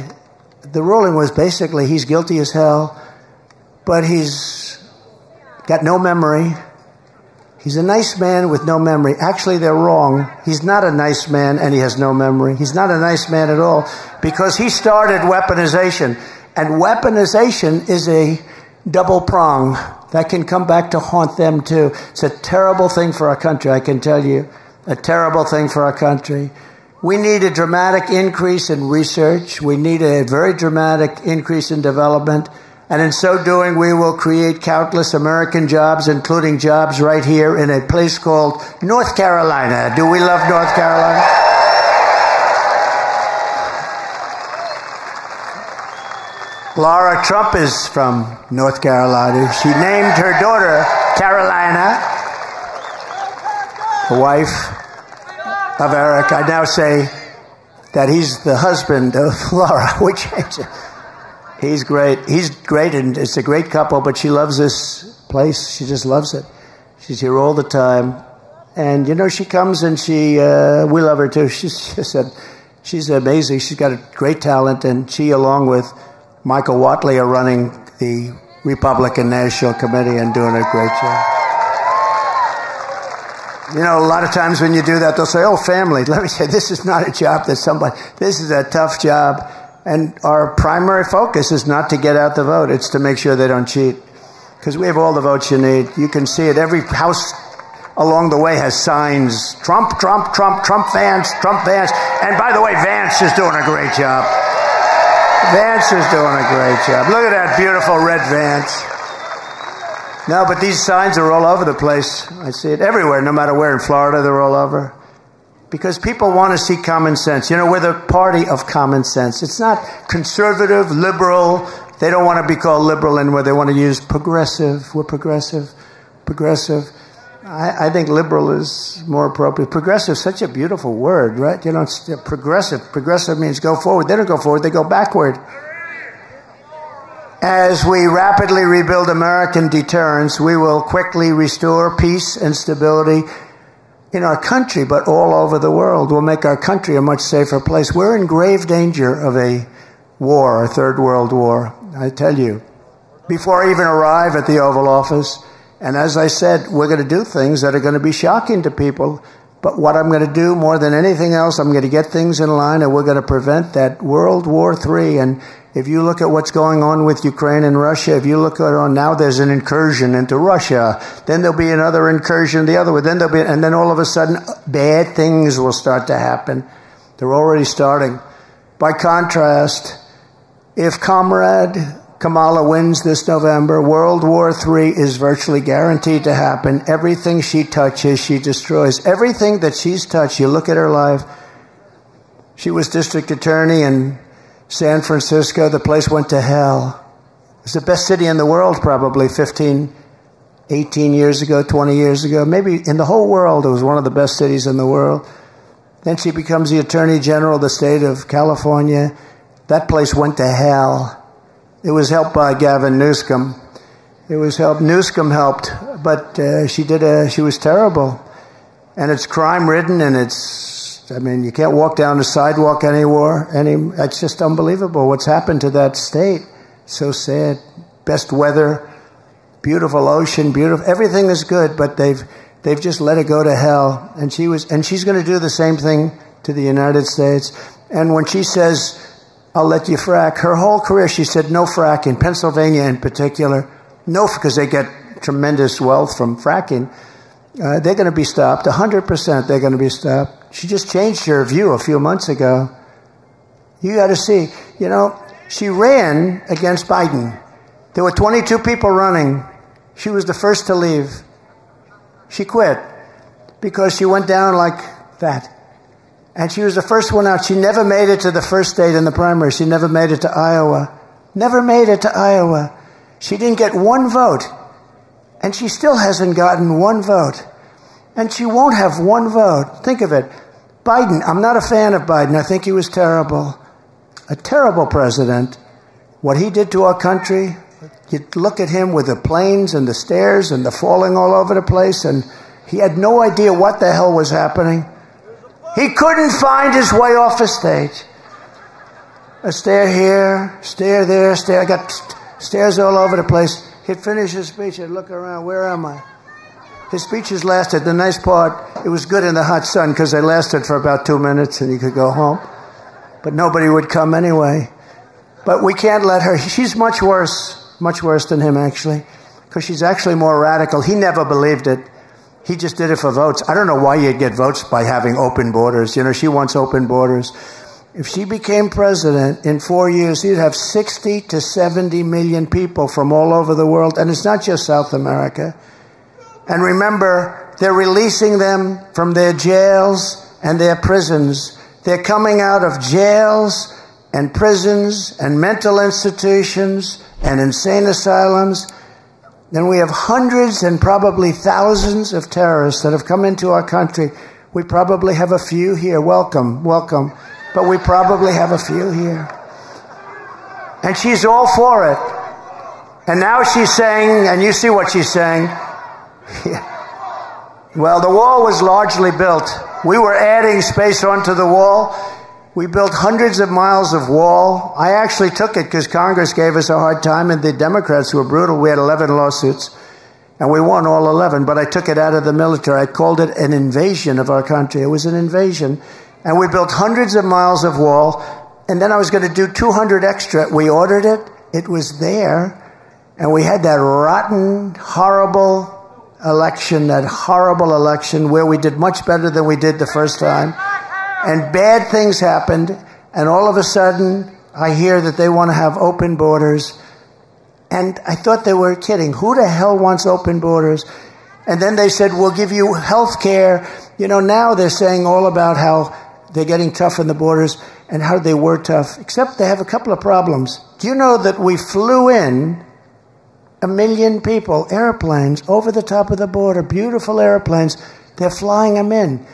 the ruling was basically he's guilty as hell, but he's got no memory. He's a nice man with no memory. Actually, they're wrong. He's not a nice man and he has no memory. He's not a nice man at all because he started weaponization. And weaponization is a double prong that can come back to haunt them too. It's a terrible thing for our country, I can tell you. A terrible thing for our country. We need a dramatic increase in research. We need a very dramatic increase in development. And in so doing, we will create countless American jobs, including jobs right here in a place called North Carolina. Do we love North Carolina? Laura Trump is from North Carolina. She named her daughter Carolina, the wife of Eric. I now say that he's the husband of Laura. We change it. He's great. He's great, and it's a great couple, but she loves this place. She just loves it. She's here all the time. And, you know, she comes and we love her too. She's amazing. She's got a great talent, and she, along with Michael Watley, are running the Republican National Committee and doing a great job. You know, a lot of times when you do that, they'll say, oh, family. Let me say, this is not a job that this is a tough job. And our primary focus is not to get out the vote. It's to make sure they don't cheat. Because we have all the votes you need. You can see it. Every house along the way has signs. Trump, Trump, Trump, Trump Vance, Trump Vance. And by the way, Vance is doing a great job. Vance is doing a great job. Look at that beautiful red Vance. No, but these signs are all over the place. I see it everywhere, no matter where. In Florida, they're all over. Because people want to see common sense. You know, we're the party of common sense. It's not conservative, liberal. They don't want to be called liberal anymore. They want to use progressive. We're progressive. Progressive. I think liberal is more appropriate. Progressive is such a beautiful word, right? You know, it's progressive. Progressive means go forward. They don't go forward. They go backward. As we rapidly rebuild American deterrence, we will quickly restore peace and stability in our country, but all over the world. Will make our country a much safer place. We're in grave danger of a war, a third world war. I tell you, before I even arrive at the Oval Office, and as I said, we're going to do things that are going to be shocking to people. But what I'm going to do more than anything else, I'm going to get things in line, and we're going to prevent that World War III. And if you look at what's going on with Ukraine and Russia, if you look at now there's an incursion into Russia, then there'll be another incursion the other way, then there'll be, and then all of a sudden bad things will start to happen. They're already starting. By contrast, if Comrade Kamala wins this November, World War III is virtually guaranteed to happen. Everything she touches, she destroys. Everything that she's touched, you look at her life. She was district attorney in San Francisco. The place went to hell. It's the best city in the world probably 15, 18 years ago, 20 years ago. Maybe in the whole world, it was one of the best cities in the world. Then she becomes the Attorney General of the state of California. That place went to hell. It was helped by Gavin Newsom. Newsom helped, but she was terrible. And it's crime-ridden, and you can't walk down the sidewalk anymore. It's just unbelievable what's happened to that state. So sad. Best weather, beautiful ocean, everything is good, but they've just let it go to hell. And she's going to do the same thing to the United States. And when she says, I'll let you frack. Her whole career, she said no fracking. Pennsylvania in particular, no, because they get tremendous wealth from fracking. They're going to be stopped. 100% they're going to be stopped. She just changed her view a few months ago. You got to see. She ran against Biden. There were 22 people running. She was the first to leave. She quit because she went down like that. And she was the first one out. She never made it to the first state in the primary. She never made it to Iowa. Never made it to Iowa. She didn't get one vote. And she still hasn't gotten one vote. And she won't have one vote. Think of it. Biden, I'm not a fan of Biden. I think he was terrible. A terrible president. What he did to our country, you look at him with the planes and the stairs and the falling all over the place, and he had no idea what the hell was happening. He couldn't find his way off the stage. A stair here, stair there, stair. I got stairs all over the place. He'd finish his speech. He'd look around. Where am I? His speeches lasted. The nice part, it was good in the hot sun because they lasted for about 2 minutes and he could go home. But nobody would come anyway. But we can't let her. She's much worse than him, actually, because she's actually more radical. He never believed it. He just did it for votes. I don't know why you'd get votes by having open borders. She wants open borders. If she became president in 4 years, she'd have 60 to 70 million people from all over the world. And it's not just South America. And remember, they're releasing them from their jails and their prisons. They're coming out of jails and prisons and mental institutions and insane asylums. Then we have hundreds and probably thousands of terrorists that have come into our country. We probably have a few here. Welcome, welcome. But we probably have a few here. And she's all for it. And now she's saying, and you see what she's saying. Well, the wall was largely built. We were adding space onto the wall. We built hundreds of miles of wall. I actually took it because Congress gave us a hard time, and the Democrats were brutal. We had 11 lawsuits, and we won all 11, but I took it out of the military. I called it an invasion of our country. It was an invasion. And we built hundreds of miles of wall, and then I was going to do 200 extra. We ordered it. It was there, and we had that rotten, horrible election where we did much better than we did the first time. And bad things happened, and all of a sudden, I hear that they want to have open borders. And I thought they were kidding. Who the hell wants open borders? And then they said, we'll give you health care. Now they're saying all about how they're getting tough on the borders and how they were tough, except they have a couple of problems. Do you know that we flew in 1 million people, airplanes, over the top of the border, beautiful airplanes. They're flying them in.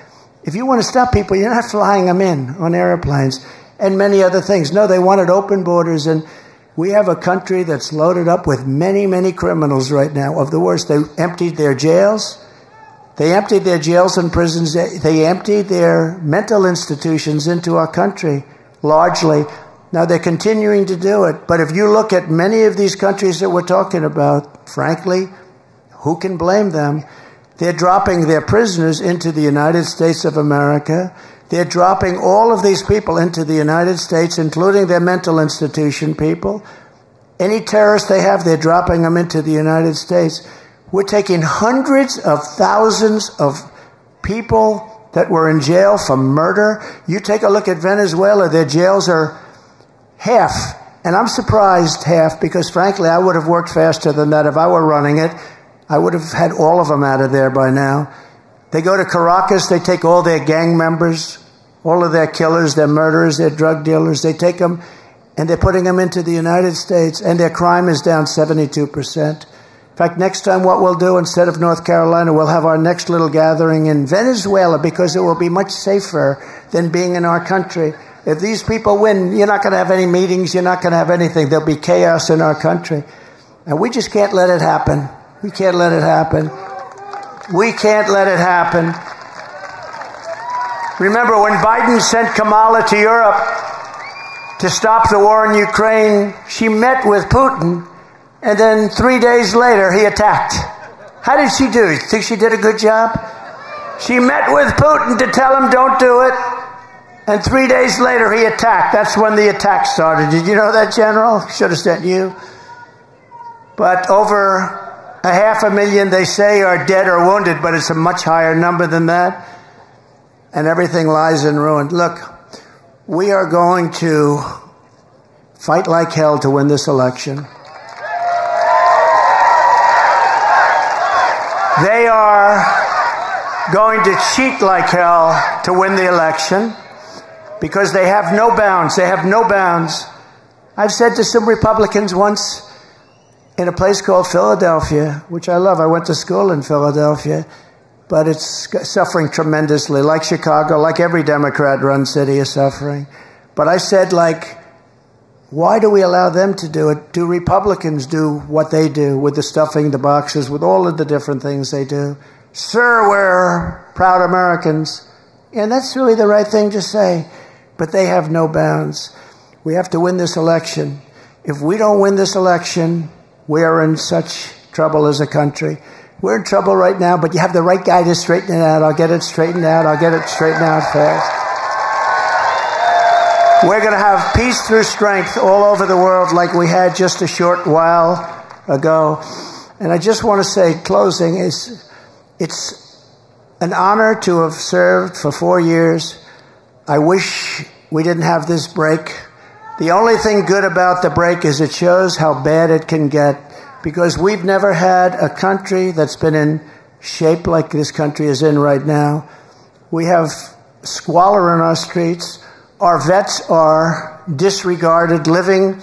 If you want to stop people, you're not flying them in on airplanes and many other things. No, they wanted open borders, and we have a country that's loaded up with many, many criminals right now, of the worst. They emptied their jails. They emptied their jails and prisons. They emptied their mental institutions into our country, largely. Now, they're continuing to do it. But if you look at many of these countries that we're talking about, frankly, who can blame them? They're dropping their prisoners into the United States of America. They're dropping all of these people into the United States, including their mental institution people. Any terrorists they have, they're dropping them into the United States. We're taking hundreds of thousands of people that were in jail for murder. You take a look at Venezuela, their jails are half. And I'm surprised half, because frankly, I would have worked faster than that. If I were running it, I would have had all of them out of there by now. They go to Caracas, they take all their gang members, all of their killers, their murderers, their drug dealers, they take them and they're putting them into the United States, and their crime is down 72%. In fact, next time what we'll do, instead of North Carolina, we'll have our next little gathering in Venezuela, because it will be much safer than being in our country. If these people win, you're not going to have any meetings, you're not going to have anything. There'll be chaos in our country. And we just can't let it happen. We can't let it happen. We can't let it happen. Remember, when Biden sent Kamala to Europe to stop the war in Ukraine, she met with Putin, and then 3 days later, he attacked. How did she do? You think she did a good job? She met with Putin to tell him don't do it, and 3 days later, he attacked. That's when the attack started. Did you know that, General? Should have sent you. But over 500,000, they say, are dead or wounded, but it's a much higher number than that. And everything lies in ruin. Look, we are going to fight like hell to win this election. They are going to cheat like hell to win the election, because they have no bounds. They have no bounds. I've said to some Republicans once, in a place called Philadelphia, which I love. I went to school in Philadelphia, but it's suffering tremendously, like Chicago, like every Democrat-run city is suffering. But I said, why do we allow them to do it? Do Republicans do what they do with the stuffing the boxes, with all of the different things they do? Sir, we're proud Americans. And that's really the right thing to say. But they have no bounds. We have to win this election. If we don't win this election, we are in such trouble as a country. We're in trouble right now, but you have the right guy to straighten it out. I'll get it straightened out. I'll get it straightened out fast. We're going to have peace through strength all over the world, like we had just a short while ago. And I just want to say, closing, it's an honor to have served for 4 years. I wish we didn't have this break. The only thing good about the break is it shows how bad it can get, because we've never had a country that's been in shape like this country is in right now. We have squalor in our streets. Our vets are disregarded, living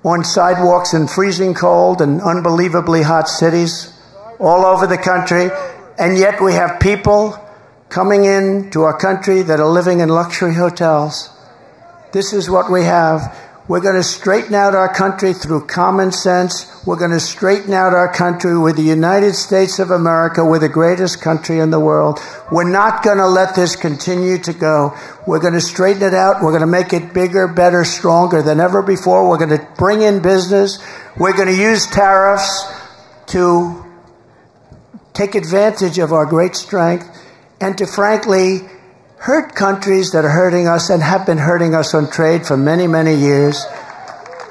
on sidewalks in freezing cold and unbelievably hot cities all over the country. And yet we have people coming in to our country that are living in luxury hotels. This is what we have. We're going to straighten out our country through common sense. We're going to straighten out our country with the United States of America. We're the greatest country in the world. We're not going to let this continue to go. We're going to straighten it out. We're going to make it bigger, better, stronger than ever before. We're going to bring in business. We're going to use tariffs to take advantage of our great strength and to, frankly, hurt countries that are hurting us and have been hurting us on trade for many, many years.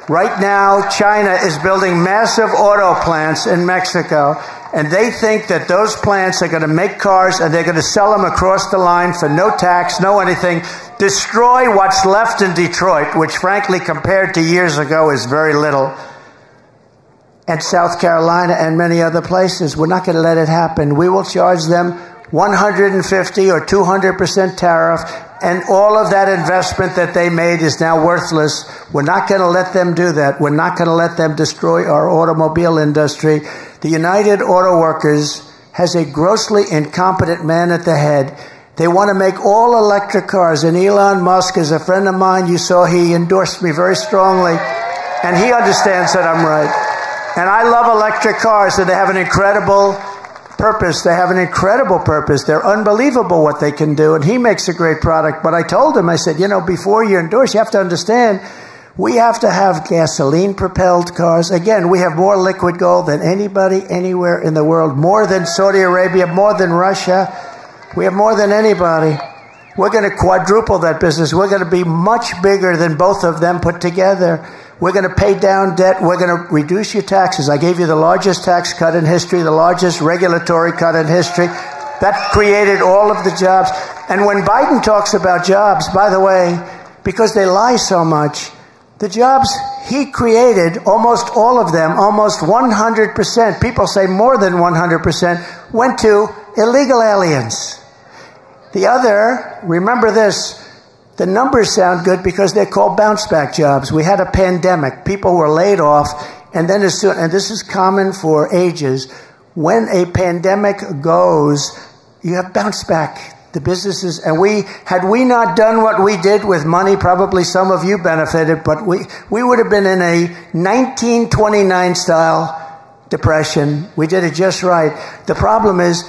Right now, China is building massive auto plants in Mexico, and they think that those plants are going to make cars and they're going to sell them across the line for no tax, no anything, destroy what's left in Detroit, which frankly, compared to years ago, is very little, and South Carolina and many other places. We're not going to let it happen. We will charge them 150 or 200% tariff, and all of that investment that they made is now worthless. We're not going to let them do that. We're not going to let them destroy our automobile industry. The United Auto Workers has a grossly incompetent man at the head. They want to make all electric cars, and Elon Musk is a friend of mine. You saw he endorsed me very strongly, and he understands that I'm right. And I love electric cars, and they have an incredible purpose. They have an incredible purpose. They're unbelievable what they can do, and he makes a great product. But I told him, I said, before you endorse, you have to understand, We have to have gasoline-propelled cars. Again, we have more liquid gold than anybody anywhere in the world, more than Saudi Arabia, more than Russia. We have more than anybody. We're going to quadruple that business. We're going to be much bigger than both of them put together. We're going to pay down debt. We're going to reduce your taxes. I gave you the largest tax cut in history, the largest regulatory cut in history. That created all of the jobs. And when Biden talks about jobs, by the way, because they lie so much, the jobs he created, almost all of them, almost 100%, people say more than 100%, went to illegal aliens. The other, remember this, the numbers sound good because they're called bounce-back jobs. We had a pandemic. People were laid off, and then as soon, and this is common for ages, when a pandemic goes, you have bounce-back. The businesses, and had we not done what we did with money, probably some of you benefited, but we would have been in a 1929 style depression. We did it just right. The problem is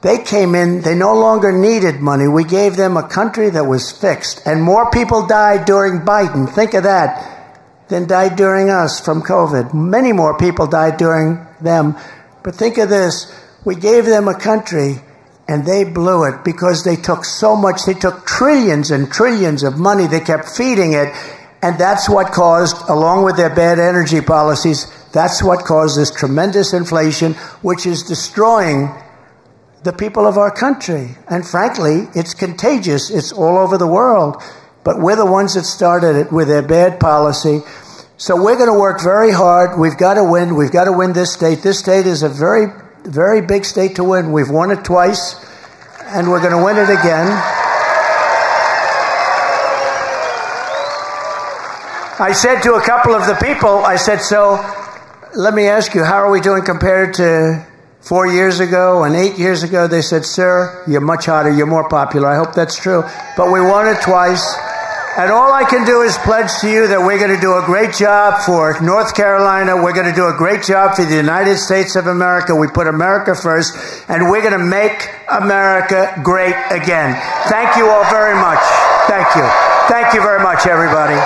they came in, they no longer needed money. We gave them a country that was fixed, and more people died during Biden, think of that, than died during us from COVID. Many more people died during them. But think of this, we gave them a country and they blew it because they took so much. They took trillions and trillions of money. They kept feeding it. And that's what caused, along with their bad energy policies, that's what caused this tremendous inflation, which is destroying the people of our country. And frankly, it's contagious. It's all over the world. But we're the ones that started it with their bad policy. So we're going to work very hard. We've got to win. We've got to win this state. This state is a very big state to win. We've won it twice, and we're going to win it again. I said to a couple of the people, I said, so let me ask you, how are we doing compared to 4 years ago and 8 years ago? They said, sir, you're much hotter, you're more popular. I hope that's true. But we won it twice. And all I can do is pledge to you that we're going to do a great job for North Carolina. We're going to do a great job for the United States of America. We put America first, and we're going to make America great again. Thank you all very much. Thank you. Thank you very much, everybody.